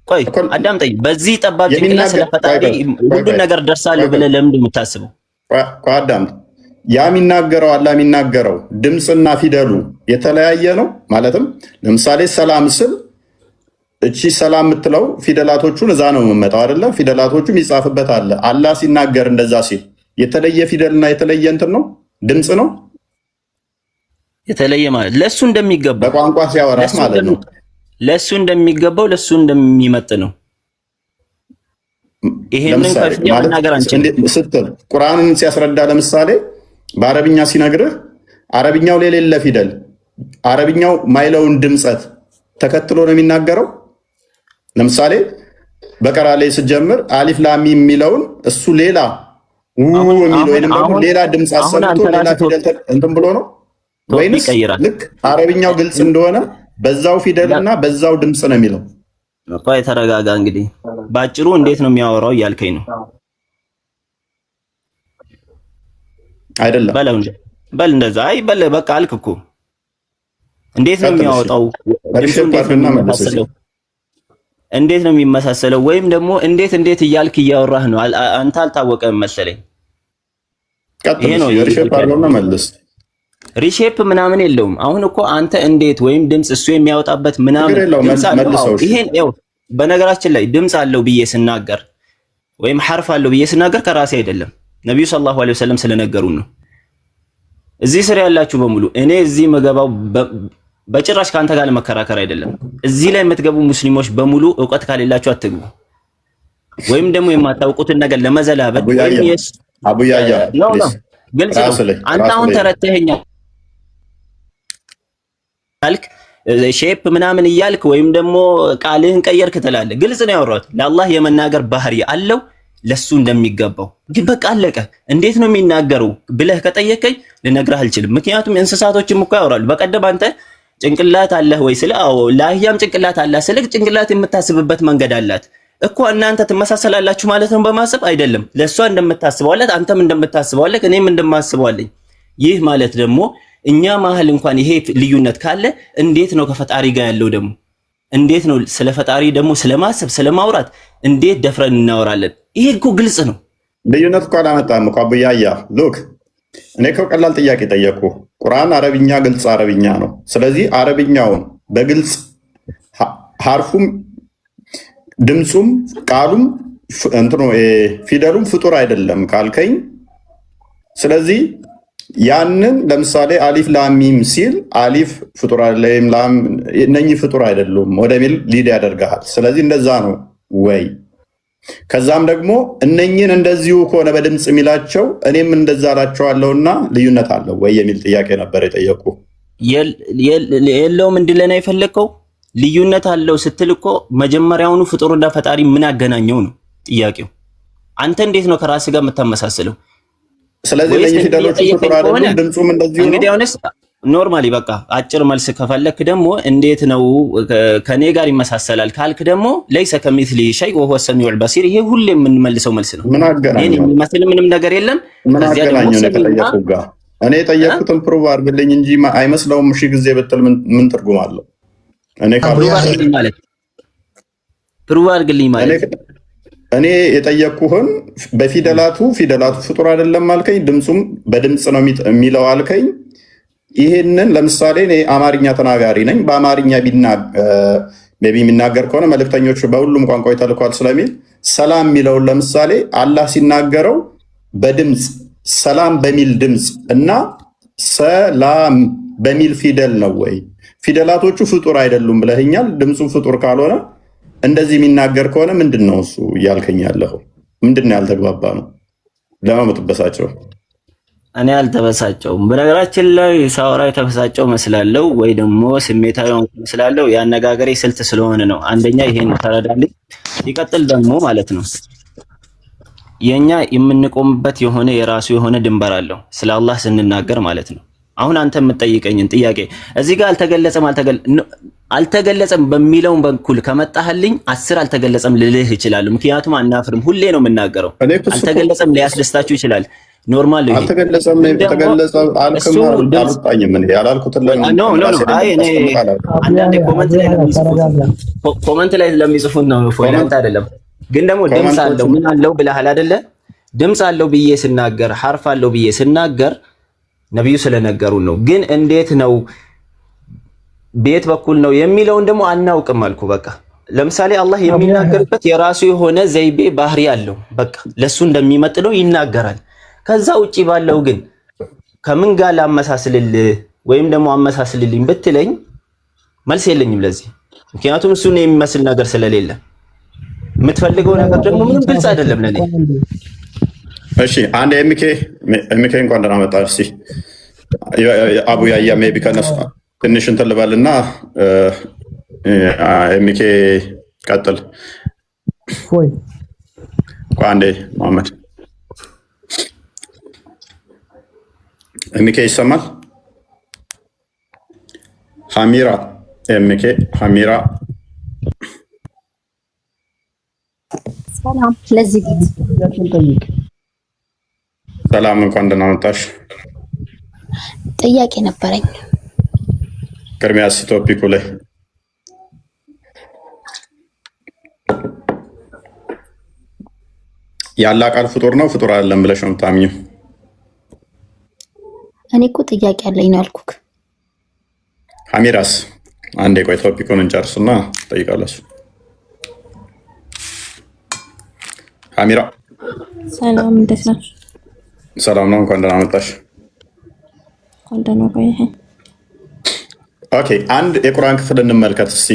ቆይ አዳምጠኝ። በዚህ ጠባብ ጭንቅላት ስለ ፈጣሪ ሁሉን ነገር ደርሳለሁ ብለህ ለምንድን ነው የምታስበው?
ቆይ አዳምጥ። ያ የሚናገረው አላህ የሚናገረው ድምፅና ፊደሉ የተለያየ ነው። ማለትም ለምሳሌ ሰላም ስል እቺ ሰላም የምትለው ፊደላቶቹን እዛ ነው የምመጣው አይደለ? ፊደላቶቹም ይጻፍበት አለ። አላህ ሲናገር እንደዛ ሲል የተለየ ፊደልና የተለየ እንትን ነው ድምፅ ነው
የተለየ ማለት ለሱ እንደሚገባው
በቋንቋ ሲያወራስ ማለት ነው።
ለሱ እንደሚገባው ለሱ እንደሚመጥ ነው። ይሄንን ከፍያ መናገር አንችልም
ስትል ቁርአንን ሲያስረዳ ለምሳሌ በአረብኛ ሲነግርህ አረብኛው የሌለ ፊደል አረብኛው ማይለውን ድምጸት ተከትሎ ነው የሚናገረው። ለምሳሌ በቀራ ላይ ስትጀምር አሊፍ ላም ሚም የሚለውን እሱ ሌላ የሚለው ወይንም ደግሞ ሌላ ድምጽ አሰምቶ ሌላ ፊደል እንትን ብሎ ነው ወይንስ ልክ አረብኛው ግልጽ እንደሆነ በዛው ፊደልና በዛው ድምጽ ነው የሚለው?
ቆይ ተረጋጋ። እንግዲህ ባጭሩ እንዴት ነው የሚያወራው እያልከኝ ነው
አይደለም?
በል እንደዛ አይ በል በቃ አልክ እኮ። እንዴት ነው የሚያወጣው? እንዴት ነው የሚመሳሰለው? ወይም ደግሞ እንዴት እያልክ እያወራህ ነው? አንተ አልታወቀም መሰለኝ። ይሄ ነው ሪሼፕ ምናምን የለውም። አሁን እኮ አንተ እንዴት ወይም ድምጽ እሱ የሚያወጣበት ምናምን ይሄን ያው በነገራችን ላይ ድምጽ አለው ብዬ ስናገር ወይም ሐርፍ አለው ብዬ ስናገር ከራሴ አይደለም፣ ነብዩ ሰለላሁ ዐለይሂ ወሰለም ስለነገሩን ነው። እዚህ ስር ያላችሁ በሙሉ እኔ እዚህ መገባው በጭራሽ ካንተ ጋር ለመከራከር አይደለም። እዚህ ላይ የምትገቡ ሙስሊሞች በሙሉ ዕውቀት ካሌላችሁ አትግቡ፣ ወይም ደግሞ የማታውቁትን ነገር ለመዘላበት ወይም
አቡያያ
ግልጽ ነው። አንተ አሁን ተረተኸኛል አልክ ሼፕ ምናምን እያልክ ወይም ደግሞ ቃልህን ቀየርክ ትላለህ። ግልጽ ነው ያወራሁት። ለአላህ የመናገር ባህሪ አለው ለሱ እንደሚገባው ግን በቃ አለቀ። እንዴት ነው የሚናገረው ብለህ ከጠየቀኝ ልነግርህ አልችልም። ምክንያቱም እንስሳቶችም እኮ ያወራሉ። በቀደም አንተ ጭንቅላት አለህ ወይ ስለ አዎ ለአህያም ጭንቅላት አለ ስለ ጭንቅላት የምታስብበት መንገድ አላት እኮ። እናንተ ትመሳሰላላችሁ ማለት ነው በማሰብ አይደለም። ለሷ እንደምታስበዋለት አንተም እንደምታስበዋለህ እኔም እንደማስበዋለኝ። ይህ ማለት ደግሞ እኛ መሀል እንኳን ይሄ ልዩነት ካለ እንዴት ነው ከፈጣሪ ጋር ያለው ደግሞ? እንዴት ነው ስለ ፈጣሪ ደግሞ ስለማሰብ ስለማውራት እንዴት ደፍረን እናወራለን? ይሄ እኮ ግልጽ ነው።
ልዩነት እኮ አላመጣም እኮ አቡያያ ሉክ። እኔ እኮ ቀላል ጥያቄ ጠየቅኩ። ቁርአን አረብኛ ግልጽ አረብኛ ነው። ስለዚህ አረብኛውን በግልጽ ሐርፉም ድምፁም ቃሉም እንትኑ ፊደሉም ፍጡር አይደለም ካልከኝ፣ ስለዚህ ያንን ለምሳሌ አሊፍ ላም ሚም ሲል አሊፍ ፍጡር አይደለም፣ ላም እነኚህ ፍጡር አይደሉም ወደሚል ሊድ ያደርጋል። ስለዚህ እንደዛ ነው ወይ? ከዛም ደግሞ እነኚህን እንደዚሁ ከሆነ በድምፅ የሚላቸው እኔም እንደዛ አላቸዋለሁና ልዩነት አለው ወይ የሚል ጥያቄ ነበር የጠየቁ።
የለውም እንድለና የፈለከው ልዩነት አለው ስትል እኮ መጀመሪያውኑ ፍጡርና ፈጣሪ ምን ያገናኘው ነው ጥያቄው። አንተ እንዴት ነው ከራስህ ጋር የምታመሳስለው?
ስለዚህ ለዚህ ፊደሎቹ ፍጡር አይደሉም፣ ድምፁም እንደዚሁ ነው።
እንግዲህ አሁንስ ኖርማሊ በቃ አጭር መልስ ከፈለክ ደግሞ እንዴት ነው ከኔ ጋር ይመሳሰላል ካልክ ደግሞ ለይሰ ከሚስሊ ሸይ ወሁወ ሰሚዑል በሲር። ይሄ ሁሌ የምንመልሰው መልስ ነው።
ምን አገናኘው?
የሚመስል ምንም ነገር የለም።
ምን አገናኘው ነው ከጠየቁ ጋር? እኔ የጠየቅኩትን ፕሩቭ አድርግልኝ እንጂ አይመስለውም ሺህ ጊዜ ብትል ምን ትርጉም አለው? እኔ ፕሩቭ አድርግልኝ ማለት እኔ የጠየቅኩህን በፊደላቱ ፍጡር አይደለም አልከኝ፣ ድምፁም በድምፅ ነው የሚለው አልከኝ። ይሄንን ለምሳሌ እኔ አማርኛ ተናጋሪ ነኝ። በአማርኛ የሚናገር ከሆነ መልእክተኞቹ በሁሉም ቋንቋ ተልኳል ስለሚል ሰላም የሚለውን ለምሳሌ አላህ ሲናገረው በድምፅ ሰላም በሚል ድምፅ እና ሰላም በሚል ፊደል ነው ወይ? ፊደላቶቹ ፍጡር አይደሉም ብለህኛል። ድምፁ ፍጡር ካልሆነ እንደዚህ የሚናገር ከሆነ ምንድን ነው እሱ እያልከኝ ያለኸው? ምንድን ነው ያልተግባባ ነው? ለማመጥበሳቸው
እኔ አልተበሳጨውም። በነገራችን ላይ ሳወራ የተበሳጨው መስላለው ወይ ደግሞ ስሜታዊ መስላለው። የአነጋገሬ ስልት ስለሆነ ነው። አንደኛ ይሄን ተረዳልኝ። ሲቀጥል ደግሞ ማለት ነው የኛ የምንቆምበት የሆነ የራሱ የሆነ ድንበር አለው ስለ አላህ ስንናገር ማለት ነው። አሁን አንተ የምትጠይቀኝን ጥያቄ እዚህ ጋር አልተገለጸም በሚለው በኩል ከመጣህልኝ 10 አልተገለጸም ልልህ ይችላል። ምክንያቱም አናፍርም፣ ሁሌ ነው የምናገረው። አልተገለጸም ሊያስደስታችሁ ይችላል። ኖርማል ነው።
አልተገለጸም ነው የተገለጸ አልከም አልጣኝም ምን ያላልኩት
አይ እኔ አንዳንዴ ኮመንት ላይ ለሚጽፉት ነው ፎይላንት አይደለም። ግን ደግሞ ድምጽ አለው ምን አለው ብለሃል አይደለ? ድምጽ አለው ብዬ ስናገር ሐርፍ አለው ብዬ ስናገር ነብዩ ስለነገሩን ነው። ግን እንዴት ነው ቤት በኩል ነው የሚለውን ደግሞ አናውቅም አልኩ። በቃ ለምሳሌ አላህ የሚናገርበት የራሱ የሆነ ዘይቤ ባህሪ አለው። በቃ ለሱ እንደሚመጥነው ይናገራል። ከዛ ውጪ ባለው ግን ከምን ጋር ላመሳስልልህ ወይም ደግሞ አመሳስልልኝ ብትለኝ መልስ የለኝም ለዚህ። ምክንያቱም እሱን የሚመስል ነገር ስለሌለ የምትፈልገው ነገር ደግሞ ምንም ግልጽ አይደለም ለኔ።
እሺ አንድ ኤምኬ እንኳን ደህና መጣ። እስቲ አቡ ያያ ሜቢ ከነሱ ትንሽ እንትን ልበልና ኤምኬ ቀጥል።
ወይ
አንዴ መሐመድ ኤምኬ ይሰማል? ሐሚራ ኤምኬ ሐሚራ
ሰላም ለዚህ
ጠይቅ።
ሰላም እንኳን ደህና መጣሽ።
ጥያቄ ነበረኝ።
ቅድሚያ እስኪ ቶፒኩ ላይ የአላህ ቃል ፍጡር ነው ፍጡር አይደለም ብለሽ ነው የምታምኚው?
እኔ እኮ ጥያቄ አለኝ ነው ያልኩክ።
ሐሚራስ አንዴ ቆይ ቶፒኩን እንጨርስና ጠይቃለሽ። ሐሚራ
ሰላም እንዴት ናችሁ?
ሰላም ነው እንኳን ደህና መጣሽ።
እንኳን ደህና ቆየህ።
ኦኬ አንድ የቁርአን ክፍል እንመልከት እስቲ።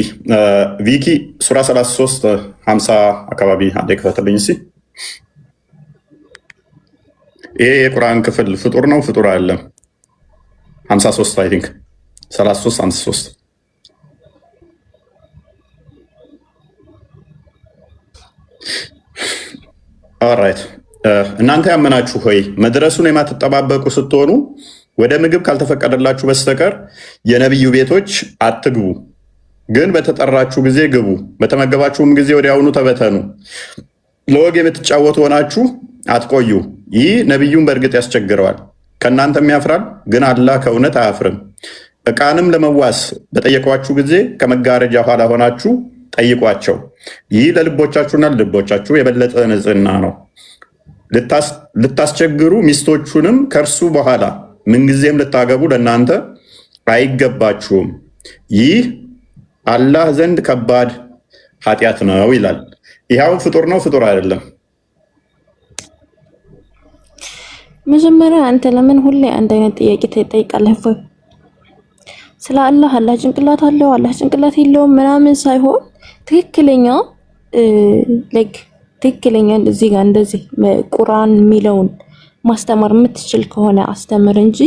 ቪኪ ሱራ 33 50 አካባቢ አንዴ ክፈትልኝ እስቲ። ይሄ የቁርአን ክፍል ፍጡር ነው ፍጡር አይደለም? 53 አይ ቲንክ 33 53 ኦልራይት። እናንተ ያመናችሁ ሆይ መድረሱን የማትጠባበቁ ስትሆኑ ወደ ምግብ ካልተፈቀደላችሁ በስተቀር የነቢዩ ቤቶች አትግቡ። ግን በተጠራችሁ ጊዜ ግቡ፣ በተመገባችሁም ጊዜ ወዲያውኑ ተበተኑ። ለወግ የምትጫወቱ ሆናችሁ አትቆዩ። ይህ ነቢዩን በእርግጥ ያስቸግረዋል፣ ከእናንተም ያፍራል። ግን አላህ ከእውነት አያፍርም። ዕቃንም ለመዋስ በጠየቋችሁ ጊዜ ከመጋረጃ ኋላ ሆናችሁ ጠይቋቸው። ይህ ለልቦቻችሁና ለልቦቻችሁ የበለጠ ንጽሕና ነው። ልታስቸግሩ ሚስቶቹንም ከእርሱ በኋላ ምንጊዜም ልታገቡ ለእናንተ አይገባችሁም። ይህ አላህ ዘንድ ከባድ ኃጢአት ነው ይላል። ይኸው ፍጡር ነው ፍጡር አይደለም?
መጀመሪያ አንተ ለምን ሁሌ አንድ አይነት ጥያቄ ትጠይቃለህ? ወይ ስለ አላህ ጭንቅላት አለው አላህ ጭንቅላት የለውም ምናምን ሳይሆን ትክክለኛ ትክክለኛ እዚህ ጋር እንደዚህ ቁርአን የሚለውን ማስተማር የምትችል ከሆነ አስተምር እንጂ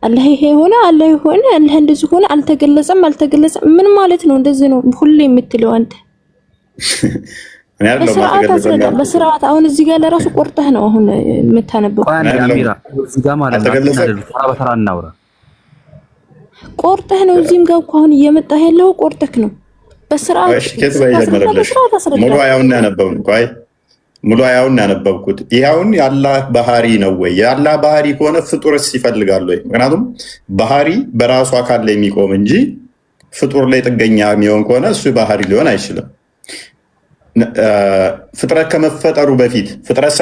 አላህ ይሄ ሆነ አላህ ይሆነ አላህ እንደዚህ ሆነ አልተገለጸም ምን ማለት ነው? እንደዚህ ነው ሁሌ የምትለው አንተ። በስርዓት አሁን እዚህ ጋር ለራሱ ቆርጠህ ነው አሁን የምታነበው።
አሚራ እዚህ ጋር ማለት ነው ተራ በተራ እናውራ።
ቆርጠህ ነው እዚህም ጋር እኮ አሁን እየመጣህ ያለው ቆርጠህ ነው። በስርዓት
ሙሉ አያውን ያነበብን ቆይ ሙሉ አያውን ያነበብኩት ይሄውን የአላህ ባህሪ ነው ወይ? የአላህ ባህሪ ከሆነ ፍጡርስ ይፈልጋል ወይ? ምክንያቱም ባህሪ በራሱ አካል ላይ የሚቆም እንጂ ፍጡር ላይ ጥገኛ የሚሆን ከሆነ እሱ ባህሪ ሊሆን አይችልም። ፍጥረት ከመፈጠሩ በፊት ፍጥረት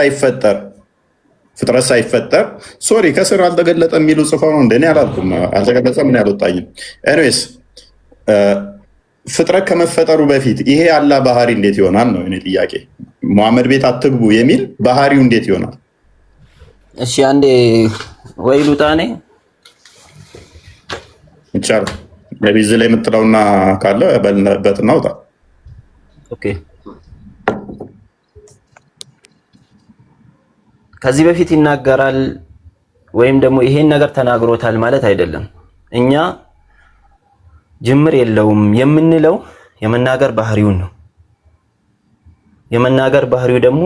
ሳይፈጠር ሶሪ ከስር አልተገለጠ የሚሉ ጽፈው ነው እንደኔ አላልኩም። አልተገለጸ ምን ያልወጣኝም። ኤኒዌይስ ፍጥረት ከመፈጠሩ በፊት ይሄ ያላ ባህሪ እንዴት ይሆናል ነው እኔ ጥያቄ። መሐመድ ቤት አትግቡ የሚል ባህሪው እንዴት ይሆናል?
እሺ አንዴ ወይ ሉጣኔ
ይቻላል። ለቢዝ ላይ የምትለውና ካለ በልና ውጣ።
ኦኬ ከዚህ በፊት ይናገራል ወይም ደግሞ ይሄን ነገር ተናግሮታል ማለት አይደለም። እኛ ጅምር የለውም የምንለው የመናገር ባህሪውን ነው። የመናገር ባህሪው ደግሞ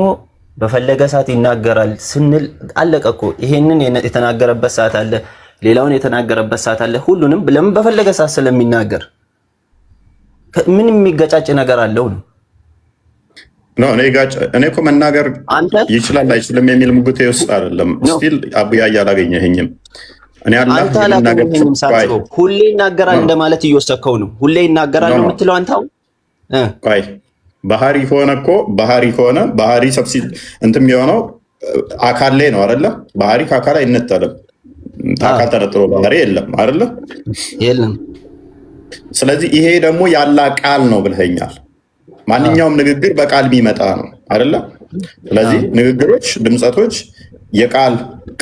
በፈለገ ሰዓት ይናገራል ስንል አለቀ እኮ። ይሄንን የተናገረበት ሰዓት አለ፣ ሌላውን የተናገረበት ሰዓት አለ። ሁሉንም ለምን በፈለገ ሰዓት ስለሚናገር ምን የሚገጫጭ ነገር አለው ነው?
እኔ እኮ መናገር ይችላል አይችልም የሚል ሙግቴ ውስጥ አይደለም። ስቲል አቡያ አላገኘኸኝም። እኔ
አንተ አላገኘኸኝም ሳትለው ሁሌ ይናገራል እንደማለት እየወሰድከው ነው። ሁሌ ይናገራል ነው የምትለው አንተ።
ቆይ ባህሪ ከሆነ እኮ ባህሪ ሰብሲ እንትን የሆነው አካል ላይ ነው አይደለ? ባህሪ ከአካል አይነጠልም። አካል ተነጥሎ ባህሪ የለም አይደለ?
የለም።
ስለዚህ ይሄ ደግሞ ያላ ቃል ነው ብለኸኛል። ማንኛውም ንግግር በቃል የሚመጣ ነው አይደለ? ስለዚህ ንግግሮች፣ ድምፀቶች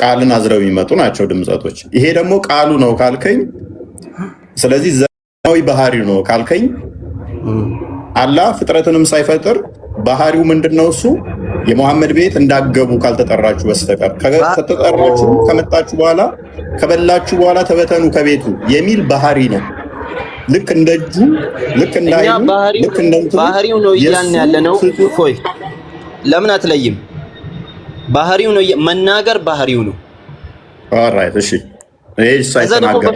ቃልን አዝረው የሚመጡ ናቸው ድምፀቶች። ይሄ ደግሞ ቃሉ ነው ካልከኝ፣ ስለዚህ ዘላለማዊ ባህሪው ነው ካልከኝ፣ አላህ ፍጥረትንም ሳይፈጥር ባህሪው ምንድነው? እሱ የሙሐመድ ቤት እንዳገቡ ካልተጠራችሁ በስተቀር ከተጠራችሁ ከመጣችሁ በኋላ ከበላችሁ በኋላ ተበተኑ ከቤቱ የሚል ባህሪ ነው። ልክ እንደ እጁ ልክ እንዳይኑ ልክ እንደ
ባህሪው ነው እያልን ያለ ነው። ፎይ ለምን አትለይም? ባህሪው ነው መናገር ባህሪው ነው።
ኦልራይት እሺ። ይሄ ሳይተናገር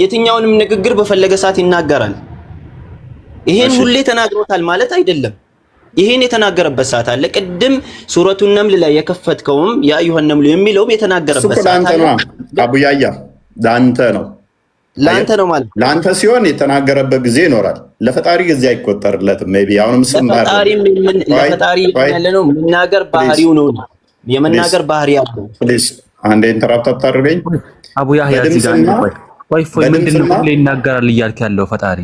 የትኛውንም ንግግር በፈለገ ሰዓት ይናገራል። ይሄን ሁሌ ተናግሮታል ማለት አይደለም። ይሄን የተናገረበት ሰዓት አለ። ቅድም ሱረቱ ነምል ላይ የከፈትከውም ያ አዩሀ ነምሉ የሚለውም የተናገረበት ሰዓት አለ።
አቡያያ ለአንተ ነው
ማለት
ለአንተ ሲሆን የተናገረበት ጊዜ ይኖራል። ለፈጣሪ ጊዜ አይቆጠርለትም። ሜይ ቢ አሁንም
ለፈጣሪ ያለ ነው። መናገር ባህሪው ነው። የመናገር ባህሪ ያለው
ፕሊዝ አንዴ ኢንተራፕት አታድርገኝ።
አቡ ያህያ እዚህ ጋር ቆይ ምንድን ነው ሁሌ ይናገራል እያልክ ያለው ፈጣሪ?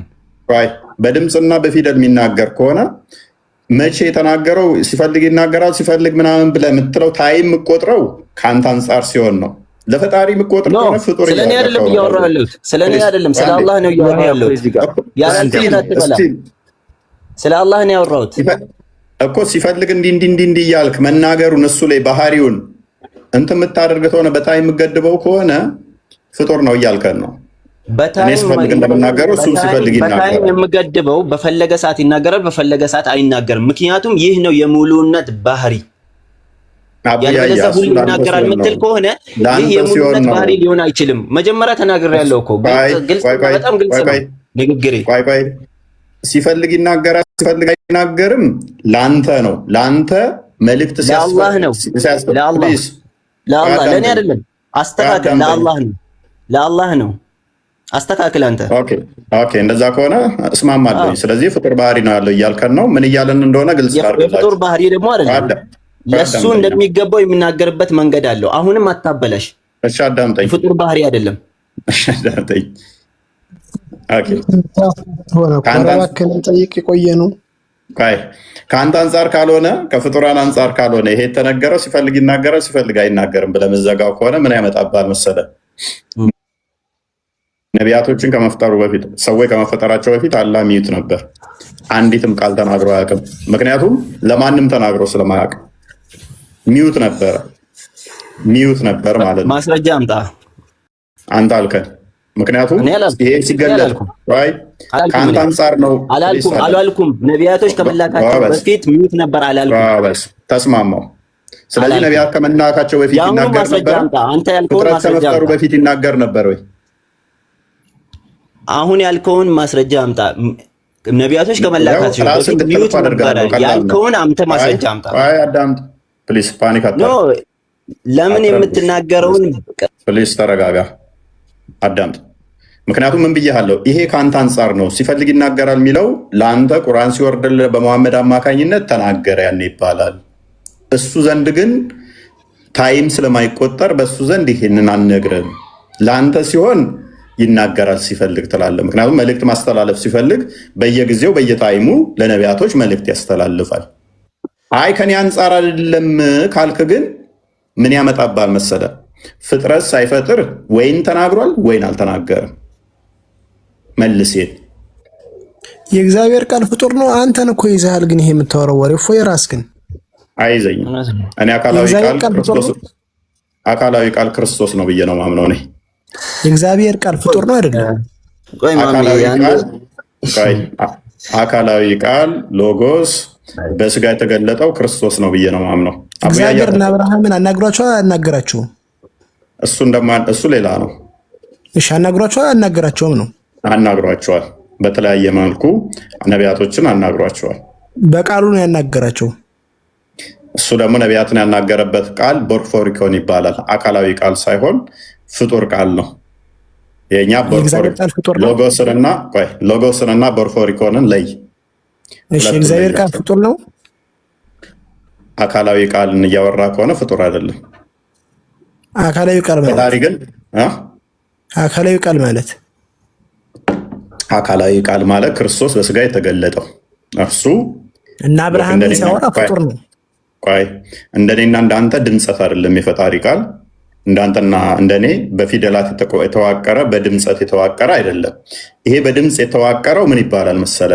በድምፅና በፊደል የሚናገር ከሆነ መቼ የተናገረው ሲፈልግ ይናገራል ሲፈልግ ምናምን ብለህ የምትለው ታይም የምቆጥረው ከአንተ አንጻር ሲሆን ነው። ለፈጣሪ የምቆጥር ከሆነ ፍጡር
ስለኔ አይደለም እያወራሁ ያለሁት። ስለኔ አይደለም ስለ አላህ ነው እያወራሁ ያለሁት። ስለ አላህ ነው ያወራሁት
እኮ። ሲፈልግ እንዲህ እያልክ መናገሩን እሱ ላይ ባህሪውን እንትን የምታደርግ ከሆነ በታይም የምገድበው ከሆነ ፍጡር ነው እያልከን ነው። ሲፈልግ እንደምናገረው እሱ ሲፈልግ ይናገራል።
በታይም የምገድበው በፈለገ ሰዓት ይናገራል፣ በፈለገ ሰዓት አይናገርም። ምክንያቱም ይህ ነው የሙሉነት ባህሪ። ያለበለዚያ ሁሉ ይናገራል የምትል ከሆነ ይህ የሙሉነት ባህሪ ሊሆን አይችልም። መጀመሪያ ተናግሬያለሁ እኮ በጣም ግልጽ ነው ንግግሬ።
ሲፈልግ ይናገራል ሲፈልግ አይናገርም ለአንተ ነው። ለአንተ መልእክት
ለአላህ ነው። ለአላህ ለእኔ አይደለም። አስተካክል። ለአላህ ነው። አስተካክል አንተ።
ኦኬ እንደዛ ከሆነ እስማማለሁ። ስለዚህ ፍጡር ባህሪ ነው ያለው እያልከን ነው። ምን እያለን እንደሆነ ግልጽ አድርገህ።
ፍጡር ባህሪ ደግሞ አይደለም ለሱ እንደሚገባው የሚናገርበት መንገድ አለው። አሁንም አታበላሽ።
እሺ አዳምጠኝ።
ፍጡር ባህሪ አይደለም።
እሺ አዳምጠኝ። ኦኬ
ጠይቅ የቆየ ነው።
ከአንተ አንጻር ካልሆነ ከፍጡራን አንጻር ካልሆነ ይሄ የተነገረው ሲፈልግ ይናገራል ሲፈልግ አይናገርም ብለህ የምትዘጋው ከሆነ ምን ያመጣብሃል መሰለህ? ነቢያቶችን ከመፍጠሩ በፊት ሰዎች ከመፈጠራቸው በፊት አላህ ሚዩት ነበር። አንዲትም ቃል ተናግሮ አያውቅም። ምክንያቱም ለማንም ተናግሮ ስለማያውቅ ሚዩት ነበር ማለት ነው።
ማስረጃ አምጣ
አንተ አልከን። ምክንያቱም ይሄ ሲገለጥ ከአንተ አንጻር ነው
አላልኩም። ነቢያቶች ከመላካቸው በፊት ሚዩት ነበር አላልኩም።
ተስማማው። ስለዚህ ነቢያት ከመላካቸው በፊት ይናገር ነበር። ፍጥረት ከመፍጠሩ በፊት ይናገር ነበር ወይ?
አሁን ያልከውን ማስረጃ አምጣ። ነቢያቶች ከመላካቸው በፊት ሚዩት ነበር ያልከውን አምተ ማስረጃ አምጣ።
አዳምጥ ፕሊስ፣ ፓኒክ አታድርግ።
ለምን የምትናገረውን
ፕሊስ ተረጋጋ፣ አዳምጥ። ምክንያቱም ምን ብያለሁ? ይሄ ከአንተ አንጻር ነው። ሲፈልግ ይናገራል የሚለው ለአንተ ቁርአን ሲወርድልህ በመሐመድ አማካኝነት ተናገረ ያን ይባላል። እሱ ዘንድ ግን ታይም ስለማይቆጠር በእሱ ዘንድ ይሄንን አንነግርም። ለአንተ ሲሆን ይናገራል ሲፈልግ ትላለህ። ምክንያቱም መልእክት ማስተላለፍ ሲፈልግ በየጊዜው በየታይሙ ለነቢያቶች መልእክት ያስተላልፋል። አይ ከኔ አንጻር አይደለም ካልክ ግን ምን ያመጣባል መሰለ? ፍጥረት ሳይፈጥር ወይን ተናግሯል ወይን አልተናገርም። መልስ
የእግዚአብሔር ቃል ፍጡር ነው። አንተን እኮ ይዘሃል። ግን ይሄ የምታወራው ወሬ እፎ የራስህን
አይዘኝም። እኔ አካላዊ ቃል ክርስቶስ ነው ብዬ ነው ማምነው። እኔ
የእግዚአብሔር ቃል ፍጡር ነው አይደለም?
አካላዊ ቃል ሎጎስ በስጋ የተገለጠው ክርስቶስ ነው ብዬ ነው ማምነው።
እግዚአብሔር እና አብርሃምን አናግሯቸዋል አናገራቸውም?
እሱ ሌላ ነው።
እሺ አናግሯቸዋል አናገራቸውም ነው?
አናግሯቸዋል። በተለያየ መልኩ ነቢያቶችን አናግሯቸዋል።
በቃሉ ነው ያናገራቸው።
እሱ ደግሞ ነቢያትን ያናገረበት ቃል ቦርፎሪኮን ይባላል። አካላዊ ቃል ሳይሆን ፍጡር ቃል ነው። የኛ ሎጎስንና ቦርፎሪኮንን ለይ።
የእግዚአብሔር ቃል ፍጡር ነው።
አካላዊ ቃልን እያወራ ከሆነ ፍጡር አይደለም።
አካላዊ ቃል ማለት
ክርስቶስ በስጋ የተገለጠው እርሱ
እና አብርሃም ሲያወራ ፍጡር ነው።
ቆይ እንደኔና እንዳንተ ድምፀት አይደለም የፈጣሪ ቃል። እንዳንተና እንደኔ በፊደላት የተዋቀረ በድምፀት የተዋቀረ አይደለም። ይሄ በድምፅ የተዋቀረው ምን ይባላል መሰለ?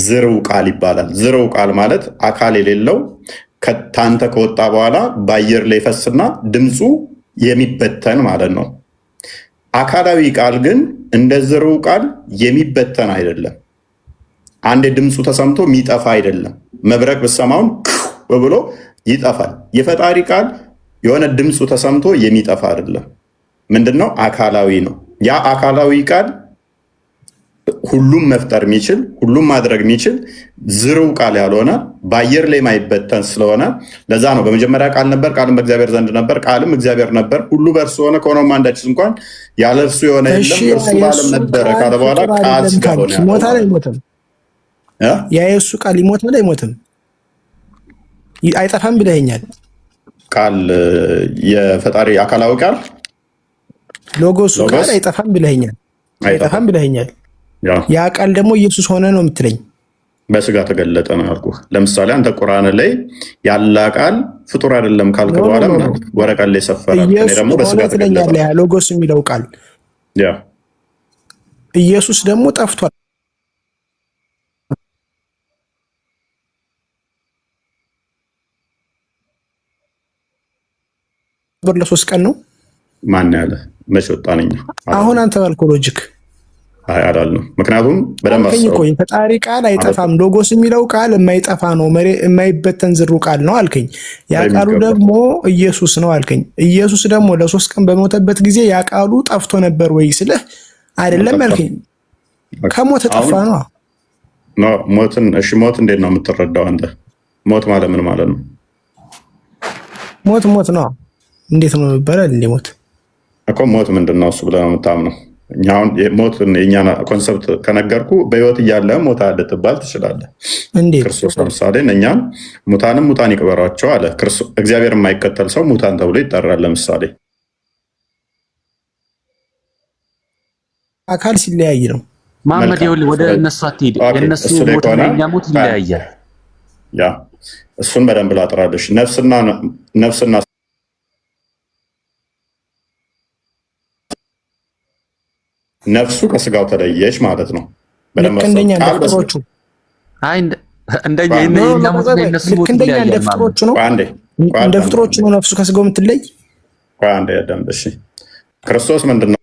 ዝርው ቃል ይባላል። ዝርው ቃል ማለት አካል የሌለው ከታንተ ከወጣ በኋላ በአየር ላይ ፈስና ድምፁ የሚበተን ማለት ነው። አካላዊ ቃል ግን እንደ ዝርው ቃል የሚበተን አይደለም። አንድ ድምፁ ተሰምቶ የሚጠፋ አይደለም። መብረቅ ብሰማውን ብሎ ይጠፋል። የፈጣሪ ቃል የሆነ ድምፁ ተሰምቶ የሚጠፋ አይደለም። ምንድነው? አካላዊ ነው። ያ አካላዊ ቃል ሁሉም መፍጠር የሚችል ሁሉም ማድረግ የሚችል ዝርው ቃል ያልሆነ በአየር ላይ ማይበተን ስለሆነ ለዛ ነው በመጀመሪያ ቃል ነበር፣ ቃልም በእግዚአብሔር ዘንድ ነበር፣ ቃልም እግዚአብሔር ነበር፣ ሁሉ በእርሱ ሆነ፣ ከሆነም አንዳች እንኳን ያለ እርሱ የሆነ የለም፣ እርሱ በዓለም ነበረ ካለ በኋላ ቃል ስለሆነ
ይሞታል አይሞትም? ያ የእሱ ቃል ይሞታል አይሞትም? አይጠፋም ብለኸኛል።
ቃል የፈጣሪ አካላዊ ቃል
ሎጎሱ ቃል አይጠፋም ብለኸኛል። አይጠፋም ብለኸኛል። ያ ቃል ደግሞ ኢየሱስ ሆነ ነው የምትለኝ?
በስጋ ተገለጠ ነው ያልኩህ። ለምሳሌ አንተ ቁርአን ላይ ያለ ቃል ፍጡር አይደለም ካልክ በኋላ ወረቀት ላይ ሰፈረ። እኔ ደግሞ በስጋ ተገለጠ
ያ ሎጎስ የሚለው ቃል ኢየሱስ ደግሞ ጠፍቷል። ለሶስት ቀን ነው።
ማን ያለ መች ወጣንኛ?
አሁን አንተ ባልከው ሎጂክ
አላልነው። ምክንያቱም በደንብ አስበው
የፈጣሪ ቃል አይጠፋም። ሎጎስ የሚለው ቃል የማይጠፋ ነው፣ የማይበተን ዝሩ ቃል ነው አልከኝ። ያ ቃሉ ደግሞ ኢየሱስ ነው አልከኝ። ኢየሱስ ደግሞ ለሶስት ቀን በሞተበት ጊዜ ያ ቃሉ ጠፍቶ ነበር ወይ ስልህ አይደለም አልከኝ። ከሞት ጠፋ ነው።
ሞትን እሺ፣ ሞት እንዴት ነው የምትረዳው አንተ? ሞት ማለት ምን ማለት ነው?
ሞት ነው እንዴት ነው ይባላል? እንዴ ሞት
እኮ ሞት ምንድን ነው እሱ ብለህ ነው የምታምነው? እኛውን ሞት የኛ ኮንሰፕት ከነገርኩ በህይወት እያለ ሞት አለ ትባል ትችላለህ። ክርስቶስ ለምሳሌ እኛን ሙታንም ሙታን ይቅበሯቸው አለ። እግዚአብሔር የማይከተል ሰው ሙታን ተብሎ ይጠራል። ለምሳሌ
አካል ሲለያይ ነው።
መሐመድ ይኸውልህ ወደ እነሱ አትሄድ። የእነሱ ሞት እና የእኛ ሞት ይለያያል።
ያ እሱን በደንብ ላጥራለሽ። ነፍስና ነፍሱ ከስጋው ተለየች ማለት ነው።
እንደኛ እንደ ፍጥሮቹ እንደ ፍጥሮቹ ነው ነፍሱ ከስጋው የምትለይ።
አንዴ ያዳምጥ እሺ። ክርስቶስ ምንድነው?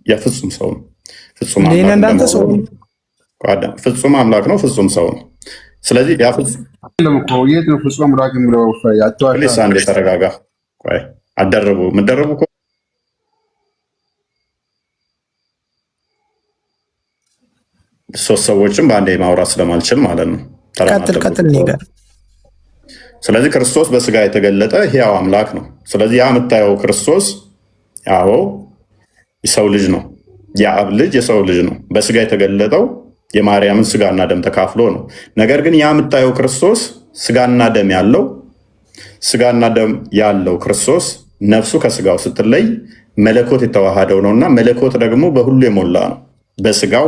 የፍጹም ሰው ነው። ፍጹም አምላክ ነው። ፍጹም ሰው ነው። ስለዚህ ያ
ፍጹም አምላክ የሚለው
አንዴ ተረጋጋ። ቆይ አደረቡ ምደረቡ ሶስት ሰዎችም በአንዴ ማውራት ስለማልችል ማለት ነው።
ቀጥል ነገር።
ስለዚህ ክርስቶስ በስጋ የተገለጠ ሕያው አምላክ ነው። ስለዚህ ያ የምታየው ክርስቶስ ያው የሰው ልጅ ነው። የአብ ልጅ የሰው ልጅ ነው። በስጋ የተገለጠው የማርያምን ስጋና ደም ተካፍሎ ነው። ነገር ግን ያ የምታየው ክርስቶስ ስጋና ደም ያለው ክርስቶስ ነፍሱ ከስጋው ስትለይ መለኮት የተዋሃደው ነውና መለኮት ደግሞ በሁሉ የሞላ ነው። በስጋው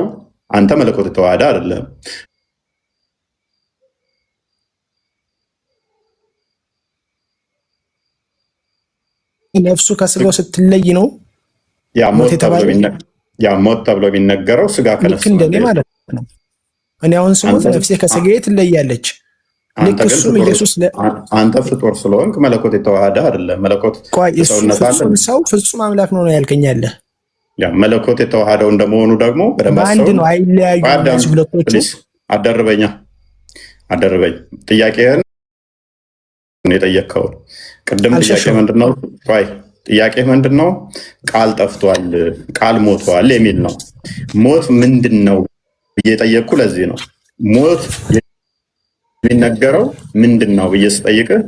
አንተ መለኮት የተዋሃደ አይደለም።
ነፍሱ ከስጋው ስትለይ ነው
ያ ሞት ተብሎ የሚነገረው ስጋ ከነፍሱ
እንደኔ ማለት ነው። እኔ አሁን ስሞት ነፍሴ ከስጋዬ ትለያለች።
አንተ ፍጡር ስለሆንክ መለኮት የተዋሃደ አይደለም። መለኮት
ሰው ፍጹም አምላክ ነው ያልከኝ አለ።
መለኮት የተዋሃደው እንደመሆኑ ደግሞ
በአንድ ነው፣ አይለያዩ ሁለቶቹ።
አደርበኝ ጥያቄህን የጠየቅከውን ቅድም ጥያቄ ምንድነው? ጥያቄ ምንድነው? ቃል ጠፍቷል፣ ቃል ሞቷል የሚል ነው። ሞት ምንድን ነው እየጠየቅኩ ለዚህ ነው። ሞት የሚነገረው ምንድን ነው ብዬ ስጠይቅህ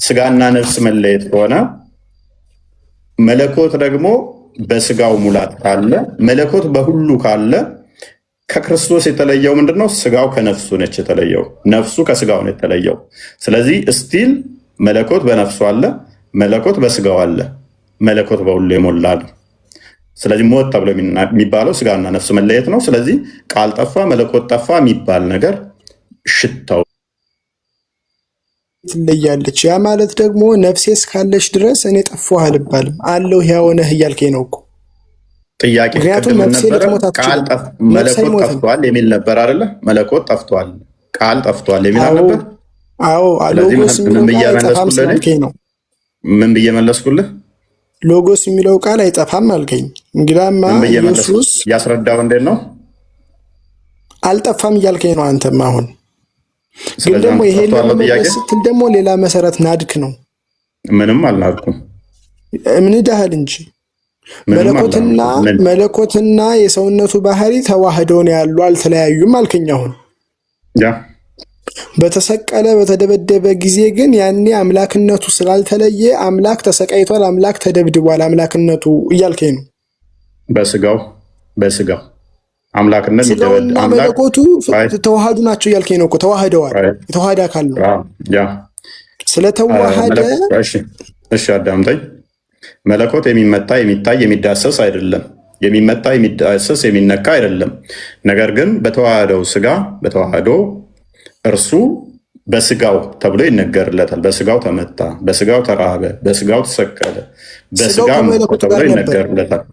ስጋና ነፍስ መለየት ከሆነ መለኮት ደግሞ በስጋው ሙላት ካለ መለኮት በሁሉ ካለ ከክርስቶስ የተለየው ምንድነው? ስጋው ከነፍሱ ነች የተለየው፣ ነፍሱ ከስጋው ነው የተለየው። ስለዚህ እስቲል መለኮት በነፍሱ አለ፣ መለኮት በስጋው አለ፣ መለኮት በሁሉ የሞላ ነው። ስለዚህ ሞት ተብሎ የሚባለው ስጋና ነፍስ መለየት ነው። ስለዚህ ቃል ጠፋ መለኮት ጠፋ የሚባል ነገር ሽታው
ትለያለች። ያ ማለት ደግሞ ነፍሴ እስካለች ድረስ እኔ ጠፋሁ አልባልም አለሁ ሕያው ነህ እያልከኝ ነው እኮ
ጥያቄ።
ምክንያቱም ነፍሴ ልትሞት
ቃል መለኮት ጠፍቷል የሚል ነበር አይደለ? መለኮት ጠፍቷል፣ ቃል ጠፍቷል የሚል ነበር።
አዎ ሎጎስ የሚለው ቃል አይጠፋም ስላልከኝ ነው።
ምን ብዬ መለስኩልህ?
ሎጎስ የሚለው ቃል አይጠፋም አልከኝ። እንግዳማ ኢየሱስ
ያስረዳው እንዴት ነው?
አልጠፋም እያልከኝ ነው አንተም። አሁን ግን ደግሞ ይሄ ለመመለስ ስትል ደግሞ ሌላ መሰረት ናድክ ነው።
ምንም አልናድኩም።
እምንዳህል እንጂ መለኮትና የሰውነቱ ባህሪ ተዋህደው ነው ያሉ፣ አልተለያዩም አልከኝ። አሁን
ያ
በተሰቀለ በተደበደበ ጊዜ ግን ያኔ አምላክነቱ ስላልተለየ አምላክ ተሰቃይቷል፣ አምላክ ተደብድቧል፣ አምላክነቱ እያልከኝ ነው። በስጋው አምላክነት ስጋውና መለኮቱ ተዋሃዱ ናቸው እያልከኝ ነው እኮ። ተዋህደዋል፣ የተዋሃደ አካል ነው።
ያ
ስለተዋሃደ
እሺ አዳምጠኝ። መለኮት የሚመታ የሚታይ የሚዳሰስ አይደለም። የሚመታ የሚዳሰስ የሚነካ አይደለም። ነገር ግን በተዋህደው ስጋ በተዋህዶ እርሱ በስጋው ተብሎ ይነገርለታል። በስጋው ተመታ፣ በስጋው ተራበ፣ በስጋው ተሰቀለ፣ በስጋው ተብሎ ይነገርለታል።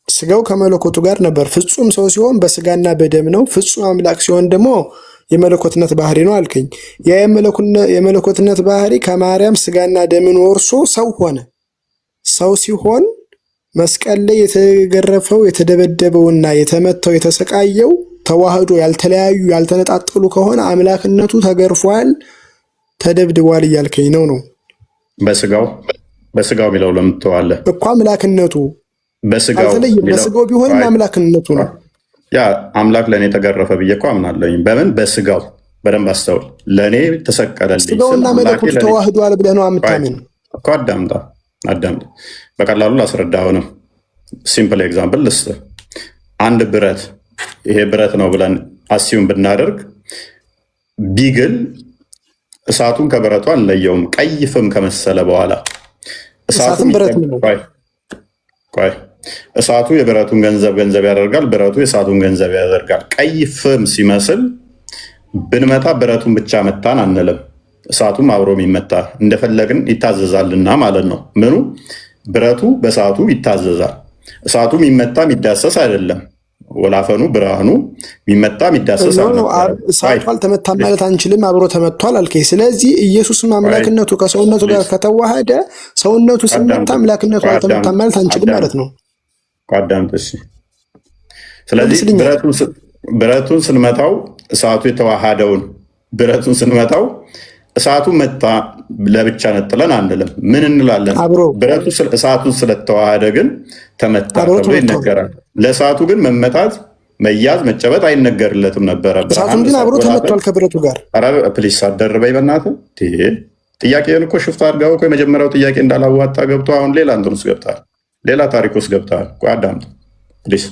ስጋው ከመለኮቱ ጋር ነበር። ፍጹም ሰው ሲሆን በስጋና በደም ነው። ፍጹም አምላክ ሲሆን ደግሞ የመለኮትነት ባህሪ ነው አልከኝ። ያ የመለኮትነት ባህሪ ከማርያም ስጋና ደምን ወርሶ ሰው ሆነ። ሰው ሲሆን መስቀል ላይ የተገረፈው የተደበደበውና የተመታው የተሰቃየው ተዋህዶ ያልተለያዩ ያልተነጣጠሉ ከሆነ አምላክነቱ ተገርፏል፣ ተደብድቧል እያልከኝ ነው።
በስጋው ቢለው ለምትተዋለህ
እኮ አምላክነቱ
በስጋው
ቢሆንም አምላክነቱ ነው።
ያ አምላክ ለእኔ ተገረፈ ብዬ እኮ አምናለኝ። በምን በስጋው በደንብ አስተውል። ለእኔ ተሰቀለልኝ።
ስጋውና መለኮቱ ተዋህዷል ብለህ ነው የምታምን
እኮ። አዳምጣ። በቀላሉ ላስረዳህ። ሲምፕል ኤግዛምፕል ልስጥህ። አንድ ብረት ይሄ ብረት ነው ብለን አሲዩም ብናደርግ ቢግል እሳቱን ከብረቱ አንለየውም። ቀይ ፍም ከመሰለ በኋላ እሳቱ የብረቱን ገንዘብ ያደርጋል፣ ብረቱ የእሳቱን ገንዘብ ያደርጋል። ቀይ ፍም ሲመስል ብንመታ ብረቱን ብቻ መታን አንልም፣ እሳቱም አብሮ የሚመታ እንደፈለግን ይታዘዛልና ማለት ነው። ምኑ ብረቱ በእሳቱ ይታዘዛል። እሳቱ የሚመታ የሚዳሰስ አይደለም። ወላፈኑ ብርሃኑ የሚመታ የሚዳሰስ
እሳቱ አልተመታም ማለት አንችልም፣ አብሮ ተመቷል አልከኝ። ስለዚህ ኢየሱስም አምላክነቱ ከሰውነቱ ጋር ከተዋሃደ ሰውነቱ ሲመታ አምላክነቱ አልተመታም ማለት አንችልም ማለት ነው።
አዳምጥ። ስለዚህ ብረቱን ስንመታው እሳቱ የተዋሃደውን ብረቱን ስንመታው እሳቱ መታ ለብቻ ነጥለን አንልም። ምን እንላለን? ብረቱ እሳቱን ስለተዋሃደ ግን ተመታ ተብሎ ይነገራል። ለእሳቱ ግን መመታት፣ መያዝ፣ መጨበጥ አይነገርለትም ነበረ።
እሳቱን ግን አብሮ ተመቷል ከብረቱ ጋር።
ፕሊስ አደርበኝ በእናትህ። ጥያቄን እኮ ሽፍት አድርገው እኮ የመጀመሪያው ጥያቄ እንዳላዋጣ ገብቶ አሁን ሌላ እንትን ውስጥ ገብተሃል፣ ሌላ ታሪክ ውስጥ ገብተሃል። ቆይ አዳምጥ ፕሊስ።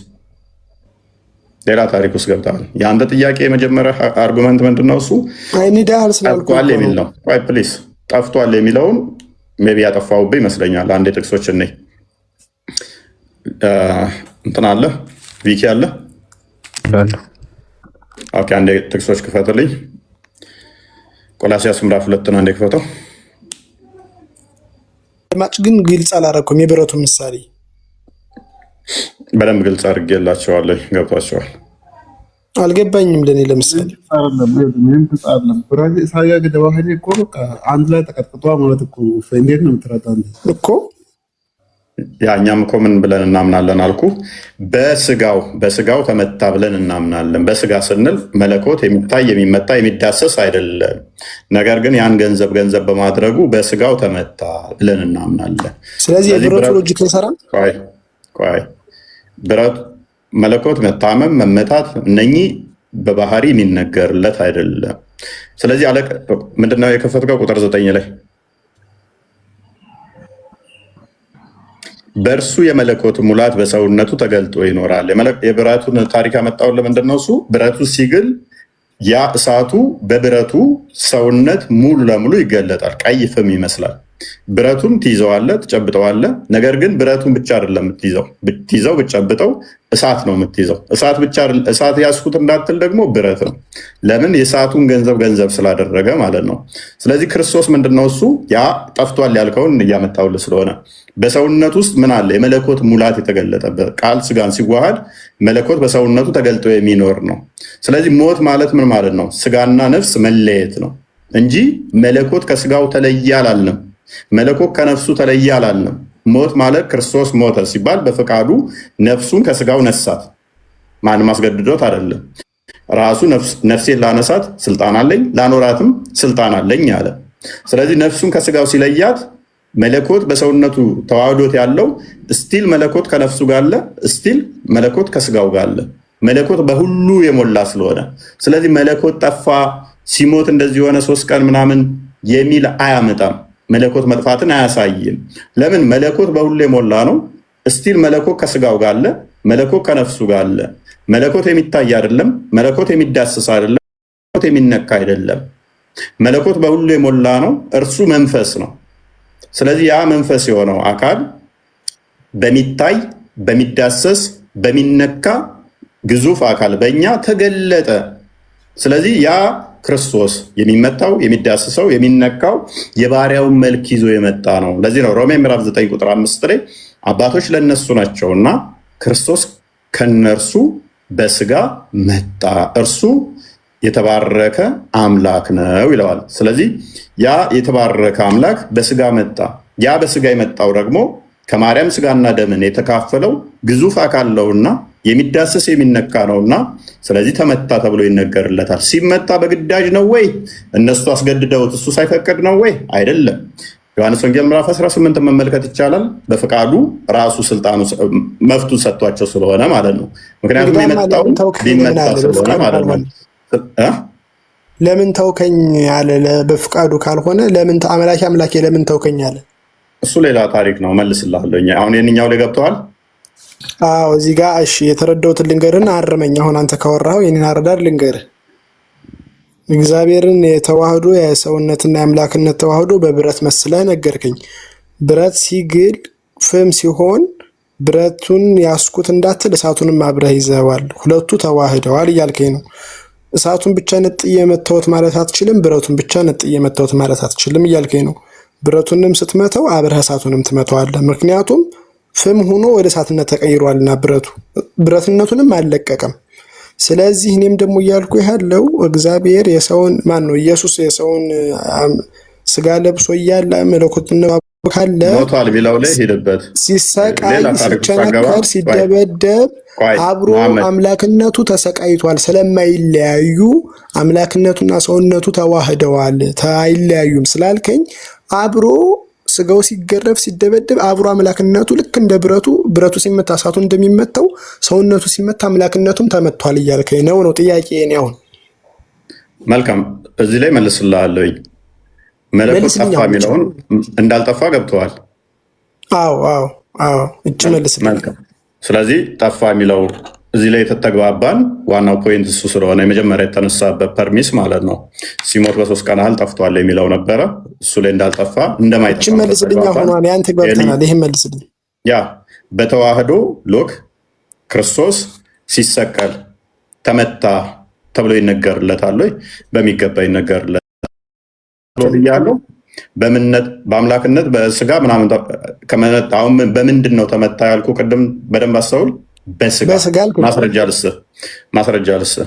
ሌላ ታሪክ ውስጥ ገብተሃል። የአንተ ጥያቄ የመጀመሪያ አርጉመንት ምንድነው? እሱ ጠፍቷል የሚል ነው። ቆይ ፕሊስ፣ ጠፍቷል የሚለውን ሜይ ቢ ያጠፋሁብህ ይመስለኛል። አንዴ ጥቅሶች እኔ እንትን አለ ቪኪ አለ። ኦኬ፣ አንዴ ጥቅሶች ክፈትልኝ። ቆላሲያስ ምዕራፍ 2 አንዴ ክፈተው።
ማጭ ግን ግልጽ አላደረኩም። የብረቱ ምሳሌ
በደንብ ግልጽ አድርጌላቸዋለሁ። ገብቷቸዋል?
አልገባኝም። ለኔ ለምሳሌ
አንድ ላይ ተቀጥቅጧ ማለት እኮ እንዴት ነው የምትረዳ
እኮ?
ያ እኛም እኮ ምን ብለን እናምናለን አልኩ? በስጋው ተመታ ብለን እናምናለን። በስጋ ስንል መለኮት የሚታይ የሚመታ የሚዳሰስ አይደለም። ነገር ግን ያን ገንዘብ በማድረጉ በስጋው ተመታ ብለን እናምናለን።
ስለዚህ የብረቱ ሎጂክ ይሰራል።
ቆይ ብረቱ መለኮት መታመም፣ መመታት እነኚህ በባህሪ የሚነገርለት አይደለም። ስለዚህ ምንድነው የከፈትከው? ቁጥር 9 ላይ በእርሱ የመለኮት ሙላት በሰውነቱ ተገልጦ ይኖራል። የብረቱን ታሪክ ያመጣውን ለምንድን ነው? እሱ ብረቱ ሲግል ያ እሳቱ በብረቱ ሰውነት ሙሉ ለሙሉ ይገለጣል። ቀይ ፍም ይመስላል። ብረቱን ትይዘዋለህ፣ ትጨብጠዋለህ። ነገር ግን ብረቱን ብቻ አይደለም ብትይዘው ብትጨብጠው እሳት ነው የምትይዘው። እሳት ያስኩት እንዳትል ደግሞ ብረት ነው። ለምን? የሰዓቱን ገንዘብ ስላደረገ ማለት ነው። ስለዚህ ክርስቶስ ምንድነው? እሱ ያ ጠፍቷል ያልከውን እያመጣሁልህ ስለሆነ በሰውነት ውስጥ ምን አለ? የመለኮት ሙላት የተገለጠበት ቃል ስጋን ሲዋሃድ መለኮት በሰውነቱ ተገልጦ የሚኖር ነው። ስለዚህ ሞት ማለት ምን ማለት ነው? ስጋና ነፍስ መለየት ነው እንጂ መለኮት ከስጋው ተለየ አላልንም። መለኮት ከነፍሱ ተለየ አላልንም። ሞት ማለት ክርስቶስ ሞተ ሲባል በፈቃዱ ነፍሱን ከስጋው ነሳት። ማንም አስገድዶት አይደለም። ራሱ ነፍሴን ላነሳት ስልጣን አለኝ፣ ላኖራትም ስልጣን አለኝ አለ። ስለዚህ ነፍሱን ከስጋው ሲለያት መለኮት በሰውነቱ ተዋህዶት ያለው ስቲል መለኮት ከነፍሱ ጋር አለ፣ ስቲል መለኮት ከስጋው ጋር አለ። መለኮት በሁሉ የሞላ ስለሆነ ስለዚህ መለኮት ጠፋ ሲሞት እንደዚህ የሆነ 3 ቀን ምናምን የሚል አያመጣም። መለኮት መጥፋትን አያሳይም። ለምን? መለኮት በሁሉ የሞላ ነው። እስቲል መለኮት ከስጋው ጋር አለ፣ መለኮት ከነፍሱ ጋር አለ። መለኮት የሚታይ አይደለም፣ መለኮት የሚዳስስ አይደለም፣ መለኮት የሚነካ አይደለም። መለኮት በሁሉ የሞላ ነው። እርሱ መንፈስ ነው። ስለዚህ ያ መንፈስ የሆነው አካል በሚታይ በሚዳሰስ በሚነካ ግዙፍ አካል በእኛ ተገለጠ። ስለዚህ ያ ክርስቶስ የሚመታው የሚዳስሰው የሚነካው የባሪያውን መልክ ይዞ የመጣ ነው። ለዚህ ነው ሮሜ ምዕራፍ 9 ቁጥር 5 ላይ አባቶች ለነሱ ናቸውና ክርስቶስ ከነርሱ በስጋ መጣ፣ እርሱ የተባረከ አምላክ ነው ይለዋል። ስለዚህ ያ የተባረከ አምላክ በስጋ መጣ። ያ በስጋ የመጣው ደግሞ ከማርያም ስጋና ደምን የተካፈለው ግዙፍ አካል ነውና የሚዳሰስ የሚነካ ነውና ስለዚህ ተመታ ተብሎ ይነገርለታል። ሲመታ በግዳጅ ነው ወይ? እነሱ አስገድደውት እሱ ሳይፈቅድ ነው ወይ? አይደለም። ዮሐንስ ወንጌል ምዕራፍ 18 መመልከት ይቻላል። በፍቃዱ ራሱ ስልጣኑ መፍቱን ሰጥቷቸው ስለሆነ ማለት ነው። ምክንያቱም የመጣው ሊመታ ስለሆነ ማለት ነው።
ለምን ተውከኝ አለ? በፍቃዱ ካልሆነ ለምን አምላኬ ለምን ተውከኝ አለ?
እሱ ሌላ ታሪክ ነው። መልስልሃለሁ። አሁን የኛው ላይ ገብተዋል።
አዎ እዚህ ጋር እሺ፣ የተረዳሁትን ልንገርህና አርመኝ። አሁን አንተ ካወራኸው የኔን አረዳድ ልንገርህ። እግዚአብሔርን የተዋህዶ የሰውነትና የአምላክነት ተዋህዶ በብረት መስለህ ነገርከኝ። ብረት ሲግል ፍም ሲሆን ብረቱን ያስኩት እንዳትል እሳቱንም አብረህ ይዘዋል። ሁለቱ ተዋህደዋል እያልከኝ ነው። እሳቱን ብቻ ነጥዬ መተውት ማለት አትችልም፣ ብረቱን ብቻ ነጥዬ መተውት ማለት አትችልም እያልከኝ ነው። ብረቱንም ስትመተው አብረህ እሳቱንም ትመተዋለህ። ምክንያቱም ፍም ሆኖ ወደ እሳትነት ተቀይሯልና ብረትነቱንም አልለቀቀም። ስለዚህ እኔም ደግሞ እያልኩ ያለው እግዚአብሔር የሰውን ኢየሱስ የሰውን ስጋ ለብሶ እያለ መለኮትነት ካለ
ሞቷል ቢለው ላይ ሄደበት
ሲሰቃይ ሲቸነከር ሲደበደብ አብሮ አምላክነቱ ተሰቃይቷል። ስለማይለያዩ አምላክነቱና ሰውነቱ ተዋህደዋል፣ አይለያዩም ስላልከኝ አብሮ ስጋው ሲገረፍ ሲደበደብ አብሮ አምላክነቱ ልክ እንደ ብረቱ ሲመታ እሳቱ እንደሚመታው ሰውነቱ ሲመታ አምላክነቱም ተመቷል እያልከኝ ነው ጥያቄ እኔ አሁን።
መልካም እዚህ ላይ መልስልሃለሁኝ። መለኮት ጠፋ የሚለውን እንዳልጠፋ ገብተዋል።
አዎ እጅ መልስልኝ።
ስለዚህ ጠፋ የሚለው እዚህ ላይ የተተግባባን ዋናው ፖይንት እሱ ስለሆነ የመጀመሪያ የተነሳበት ፐርሚስ ማለት ነው። ሲሞት በ3 ቀን ያህል ጠፍቷል የሚለው ነበረ። እሱ ላይ እንዳልጠፋ እንደማይጠፋ
መልስልኝ። አሁን ያንተ ገብተናል። ይሄን መልስልኝ።
ያ በተዋህዶ ሎክ ክርስቶስ ሲሰቀል ተመታ ተብሎ ይነገርለታል ወይ? በሚገባ ይነገርለታል እያለው በአምላክነት በስጋ ምናምን አሁን በምንድን ነው ተመታ ያልኩ? ቅድም በደንብ አስተውል። በስጋ ማስረጃ ልስህ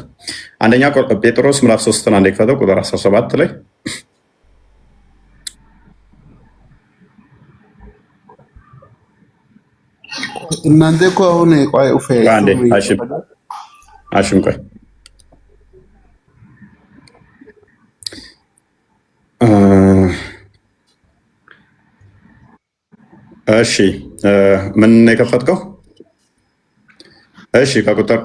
አንደኛ ጴጥሮስ ምዕራፍ 3 አንዴ ክፈተው ቁጥር 17 ላይ
እናንተ እኮ አሁን ቆይ
አሽም ቆይ እሺ ምን ነው የከፈትከው? እሺ ከቁጥር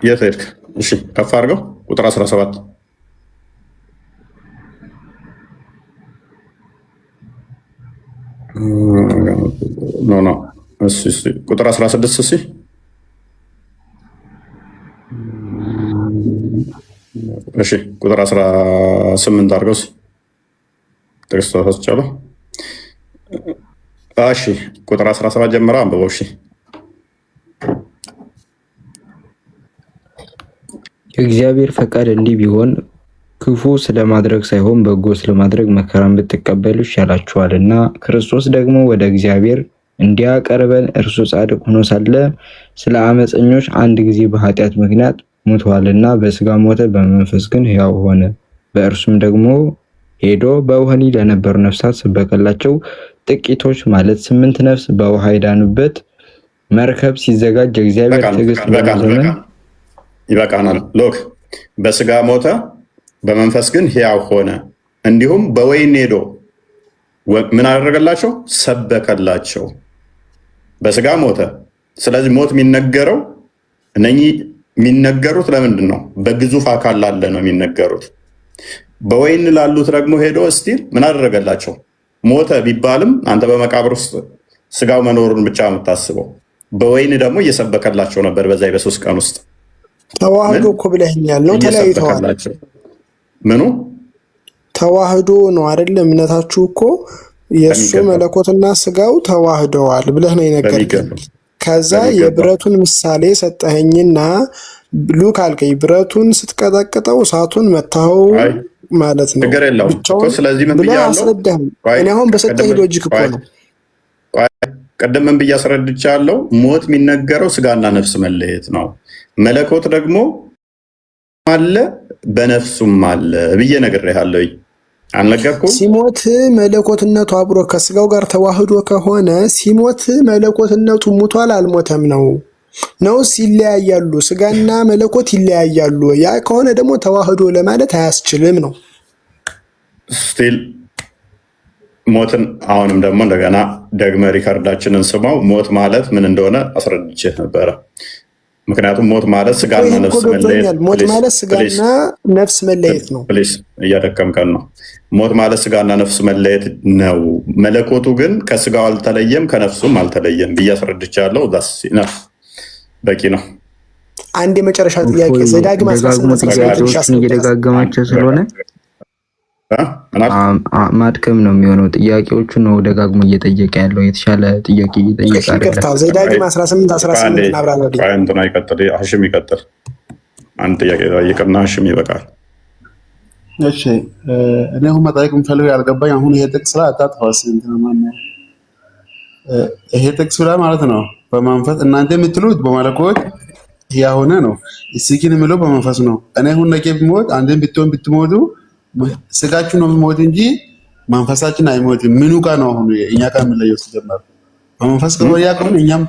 የት ሄድክ? እሺ ከፍ አድርገው ቁጥር 17 ኖ እሺ ቁጥር 16 እሺ እሺ ቁጥር 18 አድርገው ጥቅስ ተወስቻለሁ። እሺ ቁጥር 17 ጀምራ አንብበው። እሺ
የእግዚአብሔር ፈቃድ እንዲህ ቢሆን ክፉ ስለማድረግ ሳይሆን በጎ ስለማድረግ መከራን ብትቀበሉ ይሻላችኋልና። ክርስቶስ ደግሞ ወደ እግዚአብሔር እንዲያቀርበን እርሱ ጻድቅ ሆኖ ሳለ ስለ አመፀኞች አንድ ጊዜ በኃጢአት ምክንያት ሞቷልና፣ በስጋ ሞተ፣ በመንፈስ ግን ሕያው ሆነ። በእርሱም ደግሞ ሄዶ በወህኒ ለነበሩ ነፍሳት ሰበከላቸው። ጥቂቶች ማለት 8 ነፍስ በውሃ የዳኑበት መርከብ ሲዘጋጅ የእግዚአብሔር ትዕግስት በዘመን
ይበቃናል። ሎክ በስጋ ሞተ በመንፈስ ግን ሕያው ሆነ። እንዲሁም በወህኒ ሄዶ ምን አደረገላቸው? ሰበከላቸው። በስጋ ሞተ። ስለዚህ ሞት የሚነገረው እነኚህ የሚነገሩት ለምንድን ነው? በግዙፍ አካል ላለ ነው የሚነገሩት። በወህኒ ላሉት ደግሞ ሄዶ እስቲል ምን አደረገላቸው? ሞተ ቢባልም አንተ በመቃብር ውስጥ ስጋው መኖሩን ብቻ የምታስበው። በወህኒ ደግሞ እየሰበከላቸው ነበር። በዛ በ3 ቀን ውስጥ
ተዋህዶ እኮ ብለኸኛል ነው። ተለያይተዋል።
ምኑ
ተዋህዶ ነው አይደል? እምነታችሁ እኮ የእሱ መለኮትና ስጋው ተዋህደዋል ብለህ ነው የነገርከኝ። ከዛ የብረቱን ምሳሌ ሰጠኸኝና ሉክ አልከኝ። ብረቱን ስትቀጠቅጠው እሳቱን መታኸው ማለት ነው።
ችግር የለውም እኮ። ስለዚህ ምን ብያለሁ?
እኔ አሁን በሰጠኝ ሎጂክ እኮ ነው።
ቅድም ምን ብዬ አስረድቻለሁ? ሞት የሚነገረው ስጋና ነፍስ መለየት ነው። መለኮት ደግሞ አለ በነፍሱም አለ ብዬ ነግሬሃለሁ። አልነገርኩም?
ሲሞት መለኮትነቱ አብሮ ከስጋው ጋር ተዋህዶ ከሆነ ሲሞት መለኮትነቱ ሙቷል አልሞተም ነውስ? ይለያያሉ? ስጋና መለኮት ይለያያሉ? ያ ከሆነ ደግሞ ተዋህዶ ለማለት አያስችልም ነው።
ስቲል ሞትን አሁንም ደግሞ እንደገና ደግመ ሪከርዳችንን ስማው። ሞት ማለት ምን እንደሆነ አስረድቼ ነበረ። ምክንያቱም ሞት ማለት ስጋና ነፍስ መለየት።
ሞት ማለት ስጋና ነፍስ መለየት ነው።
ፕሊስ እያደከምከን ነው። ሞት ማለት ስጋና ነፍስ መለየት ነው። መለኮቱ ግን ከስጋው አልተለየም ከነፍሱም አልተለየም ብዬ አስረድቻለሁ። ነፍ በቂ ነው።
አንድ የመጨረሻ ጥያቄ ዘዳግም 18
እየደጋገማቸው ስለሆነ ማድከም ነው የሚሆነው። ጥያቄዎቹ ነው ደጋግሞ እየጠየቀ ያለው። የተሻለ ጥያቄ እየጠየቀ አይደለም።
ዘዳግም 18 አብራራ
እንትና ይቀጥል። ሀሽም ይቀጥል። አንድ ጥያቄ ጠይቅና ሀሽም ይበቃል።
እሺ እኔ አሁን መጠየቅ የምፈልገው ያልገባኝ አሁን ይሄ ጥቅስ ላይ አታጥፋስ ይሄ ጥቅስ ላይ ማለት ነው በመንፈስ እናንተ የምትሉት በመለኮት ያሆነ ነው። እዚህ ግን የምለው በመንፈስ ነው። እኔ አሁን ነገ ብሞት አንተም ብትሞቱ ስጋችሁ ነው የሚሞት እንጂ መንፈሳችን አይሞትም። ምኑ ጋር ነው አሁን እኛ ጋር የምንለየው? ሲጀመር በመንፈስ ከሆነ ከሆነ እኛም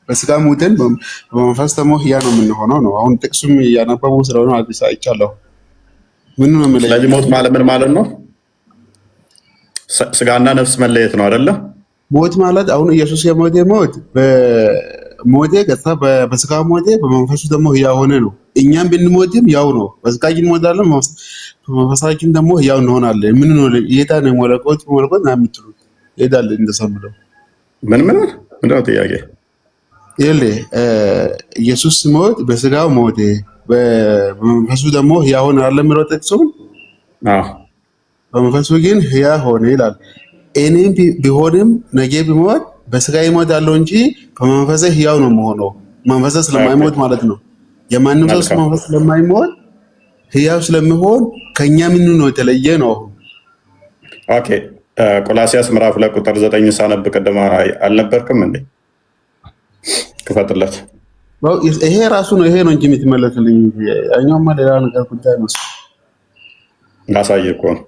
በስጋ ሞተን በመንፈስ ደግሞ ህያ ነው የምንሆነው ነው። አሁን ጥቅሱም እያነበቡ ስለሆነ አዲስ አይቻለሁ። ምን ነው የምለየው?
ስለዚህ ሞት ማለት ምን ማለት ነው? ስጋና ነፍስ መለየት ነው አይደለ?
ሞት ማለት አሁን ኢየሱስ የሞተ ሞት ሞቴ ገጽታ በስጋ ሞቴ በመንፈሱ ደግሞ ህያ ሆነ ነው። እኛም ብንሞትም ያው ነው። በስጋችን እንሞታለን፣ በመንፈሳችን ደግሞ ህያው እንሆናለን። ምን ነው የታ ነው መለኮት ነው የምትሉት? ይሄዳል እንደሰምለው
ምን ነው ጥያቄ?
ይሄ ኢየሱስ ሞት በስጋው ሞቴ በመንፈሱ ደግሞ ህያ ሆነ አይደል የሚለው ጥቅሱ? በመንፈሱ ግን ህያ ሆነ ይላል። እኔም ቢሆንም ነገ ቢሞት በስጋ ይሞት ያለው እንጂ በመንፈስ ህያው ነው የምሆነው። መንፈስ ስለማይሞት ማለት ነው። የማንም ሰው መንፈስ ስለማይሞት ህያው ስለሚሆን ከኛ ምን ነው የተለየ ነው?
ኦኬ ቆላሲያስ ምዕራፍ 2 ቁጥር 9 ሳነብ ቅድም አልነበርክም እንዴ? ክፈትለት።
ይሄ ራሱ ነው። ይሄ ነው እንጂ የምትመለስልኝ ያኛውማ ሌላ ነገር ጉዳይ ነው።
ላሳየህ እኮ ነው።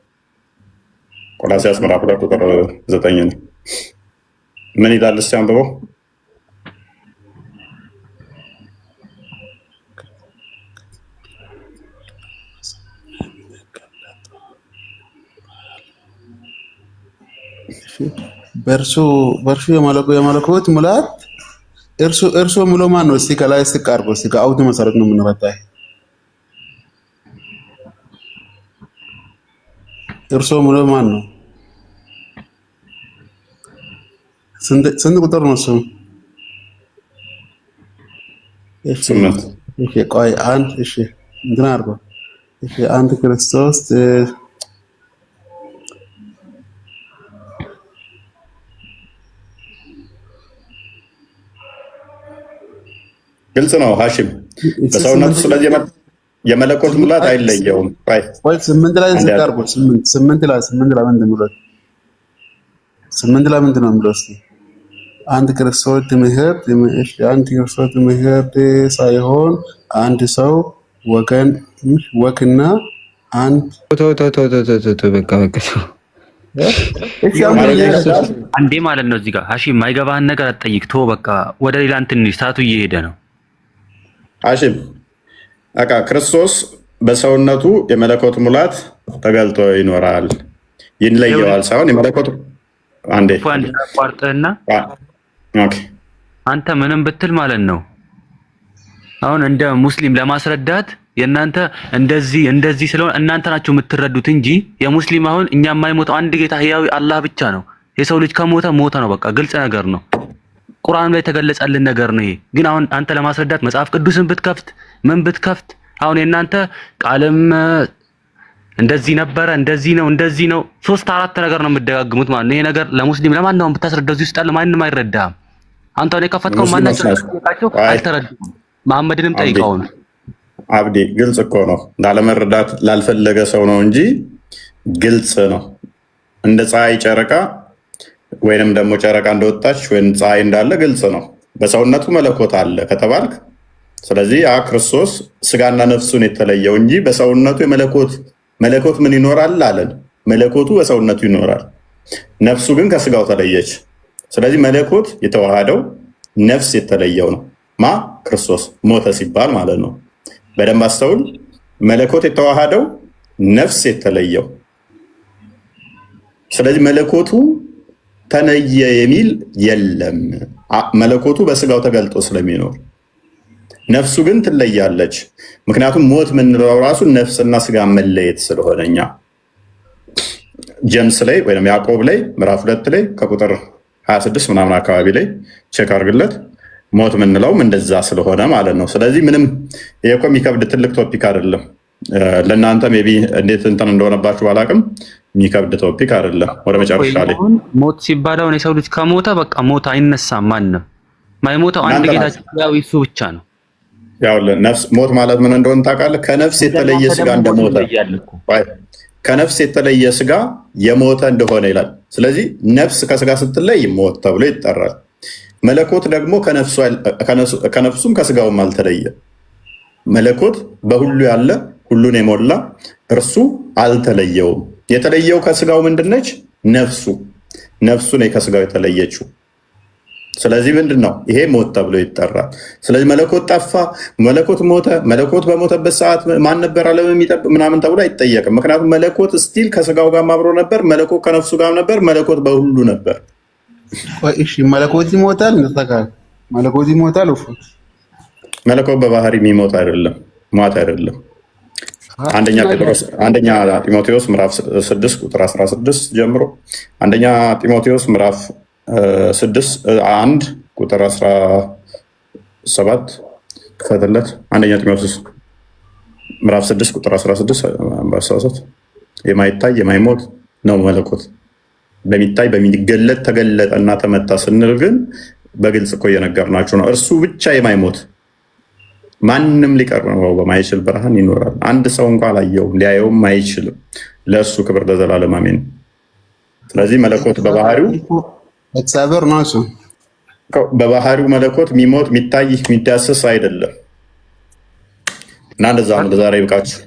ቆላሲያስ ምዕራፍ 2 ቁጥር 9 ነው። ምን ይላል? እስቲ አንብበው። በእርሱ የመለኮት ሙላት እርሱ ምሎ ማን ነው? እስቲ ከላይ እስቲ ቀርቦ እስቲ ከአውዱ መሰረት ነው የምንፈታ። እርሱ ምሎ ማን ነው? ስንት ቁጥር ነው እሱ? እሺ ቆይ አንድ እሺ እንትን አድርጎ እሺ አንድ ክርስቶስ ግልጽ ነው ሀሺም በሰውነቱ። ስለዚህ የመለኮት ሙላት አይለየውም።
ወይ 8 ላይ ዝጋርኩት 8 ላይ ምንድን ነው? 8 ላይ ምንድን ነው የሚለው? እስኪ አንድ ክርስቶስ ትምህርት ሳይሆን አንድ ሰው ወግና አንድ
በቃ አንዴ ማለት ነው። እዚህ ጋር ሀሺም የማይገባህን ነገር አትጠይቅ። ተው በቃ ወደ ሌላ እንትን ሰዓቱ እየሄደ ነው።
ሀሺም በቃ ክርስቶስ በሰውነቱ የመለኮት ሙላት ተገልጦ ይኖራል። ይለየዋል ሳይሆን የመለኮት አንዴ
ቋርጠህና አንተ ምንም ብትል ማለት ነው። አሁን እንደ ሙስሊም ለማስረዳት የእናንተ እንደዚህ ስለሆነ እናንተ ናችሁ የምትረዱት እንጂ የሙስሊም አሁን እኛ የማይሞተው አንድ ጌታ ህያዊ አላህ ብቻ ነው። የሰው ልጅ ከሞተ ሞተ ነው። በቃ ግልጽ ነገር ነው። ቁርአን ላይ ተገለጸልን ነገር ነው ይሄ። ግን አሁን አንተ ለማስረዳት መጽሐፍ ቅዱስን ብትከፍት ምን ብትከፍት አሁን የእናንተ ቃልም እንደዚህ ነበረ እንደዚህ ነው 3-4 ነገር ነው የምትደጋግሙት ማለት ነው። ይሄ ነገር ለሙስሊም ለማንኛውም ብታስረዳው እዚህ ውስጥ ያለ ማንንም አይረዳም። አንተ ነው የከፈትከው ማናቸው አልተረዱም። መሐመድንም ጠይቀው ነው
አብዲ ግልጽ እኮ ነው። ላለመረዳት ላልፈለገ ሰው ነው እንጂ ግልጽ ነው። እንደ ፀሐይ ጨረቃ ወይንም ደግሞ ጨረቃ እንደወጣች ወይም ፀሐይ እንዳለ ግልጽ ነው። በሰውነቱ መለኮት አለ ከተባልክ ስለዚህ ያ ክርስቶስ ስጋና ነፍሱን የተለየው እንጂ በሰውነቱ መለኮት ምን ይኖራል አለን። መለኮቱ በሰውነቱ ይኖራል፣ ነፍሱ ግን ከስጋው ተለየች። ስለዚህ መለኮት የተዋሃደው ነፍስ የተለየው ነው። ክርስቶስ ሞተ ሲባል ማለት ነው። በደንብ አስተውል። መለኮት የተዋሃደው ነፍስ የተለየው። ስለዚህ መለኮቱ ተነየ የሚል የለም። መለኮቱ በስጋው ተገልጦ ስለሚኖር ነፍሱ ግን ትለያለች። ምክንያቱም ሞት የምንለው ራሱ ነፍስና ስጋ መለየት ስለሆነ እኛ ጀምስ ላይ ወይም ያዕቆብ ላይ ምዕራፍ 2 ላይ ከቁጥር 26 ምናምን አካባቢ ላይ ቼክ አድርግለት። ሞት የምንለውም እንደዛ ስለሆነ ማለት ነው። ስለዚህ ምንም ይሄ እኮ የሚከብድ ትልቅ ቶፒክ አይደለም። ለእናንተ ሜይ ቢ እንዴት እንትን እንደሆነባችሁ ባላቅም የሚከብድ ቶፒክ አይደለም። ወደ መጨረሻ ላይ
ሞት ሲባል አሁን የሰው ልጅ ከሞተ በቃ ሞት አይነሳም። ማንም ማይሞተው አንድ ጌታችን ያው እሱ ብቻ ነው።
ያው ነፍስ ሞት ማለት ምን እንደሆነ ታውቃለህ? ከነፍስ የተለየ ስጋ እንደሞተ ከነፍስ የተለየ ስጋ የሞተ እንደሆነ ይላል። ስለዚህ ነፍስ ከስጋ ስትለይ ሞት ተብሎ ይጠራል። መለኮት ደግሞ ከነፍሱም ከስጋውም አልተለየ። መለኮት በሁሉ ያለ ሁሉን የሞላ እርሱ አልተለየውም። የተለየው ከስጋው ምንድነች? ነፍሱ ነው ከስጋው የተለየችው። ስለዚህ ምንድን ነው ይሄ? ሞት ተብሎ ይጠራል። ስለዚህ መለኮት ጠፋ፣ መለኮት ሞተ፣ መለኮት በሞተበት ሰዓት ማን ነበር ዓለም የሚጠብቅ ምናምን ተብሎ አይጠየቅም። ምክንያቱም መለኮት ስቲል ከስጋው ጋር አብሮ ነበር፣ መለኮት ከነፍሱ ጋር ነበር፣ መለኮት በሁሉ ነበር።
እሺ መለኮት ይሞታል? መለኮት ይሞታል?
መለኮት በባህሪ የሚሞት አይደለም፣ ሟት አይደለም። አንደኛ ጢሞቴዎስ ምዕራፍ 6 ቁጥር 16 ጀምሮ አንደኛ ጢሞቴዎስ ምዕራፍ 1 ቁጥር 17 ክፈትለት። አንደኛ ጢሞቴዎስ ምዕራፍ 6 ቁጥር 16 የማይታይ የማይሞት ነው መለኮት። በሚታይ በሚገለጥ ተገለጠ እና ተመታ ስንል ግን በግልጽ እኮ እየነገርናችሁ ነው። እርሱ ብቻ የማይሞት ማንም ሊቀርበው በማይችል ብርሃን ይኖራል። አንድ ሰው እንኳ አላየውም ሊያየውም አይችልም። ለእሱ ክብር ለዘላለም አሜን። ስለዚህ መለኮት በባህሪው
እግዚአብሔር ነው።
በባህሪው መለኮት የሚሞት የሚታይ የሚዳሰስ አይደለም እና እንደዛ ነው። ለዛሬ ይብቃችሁ።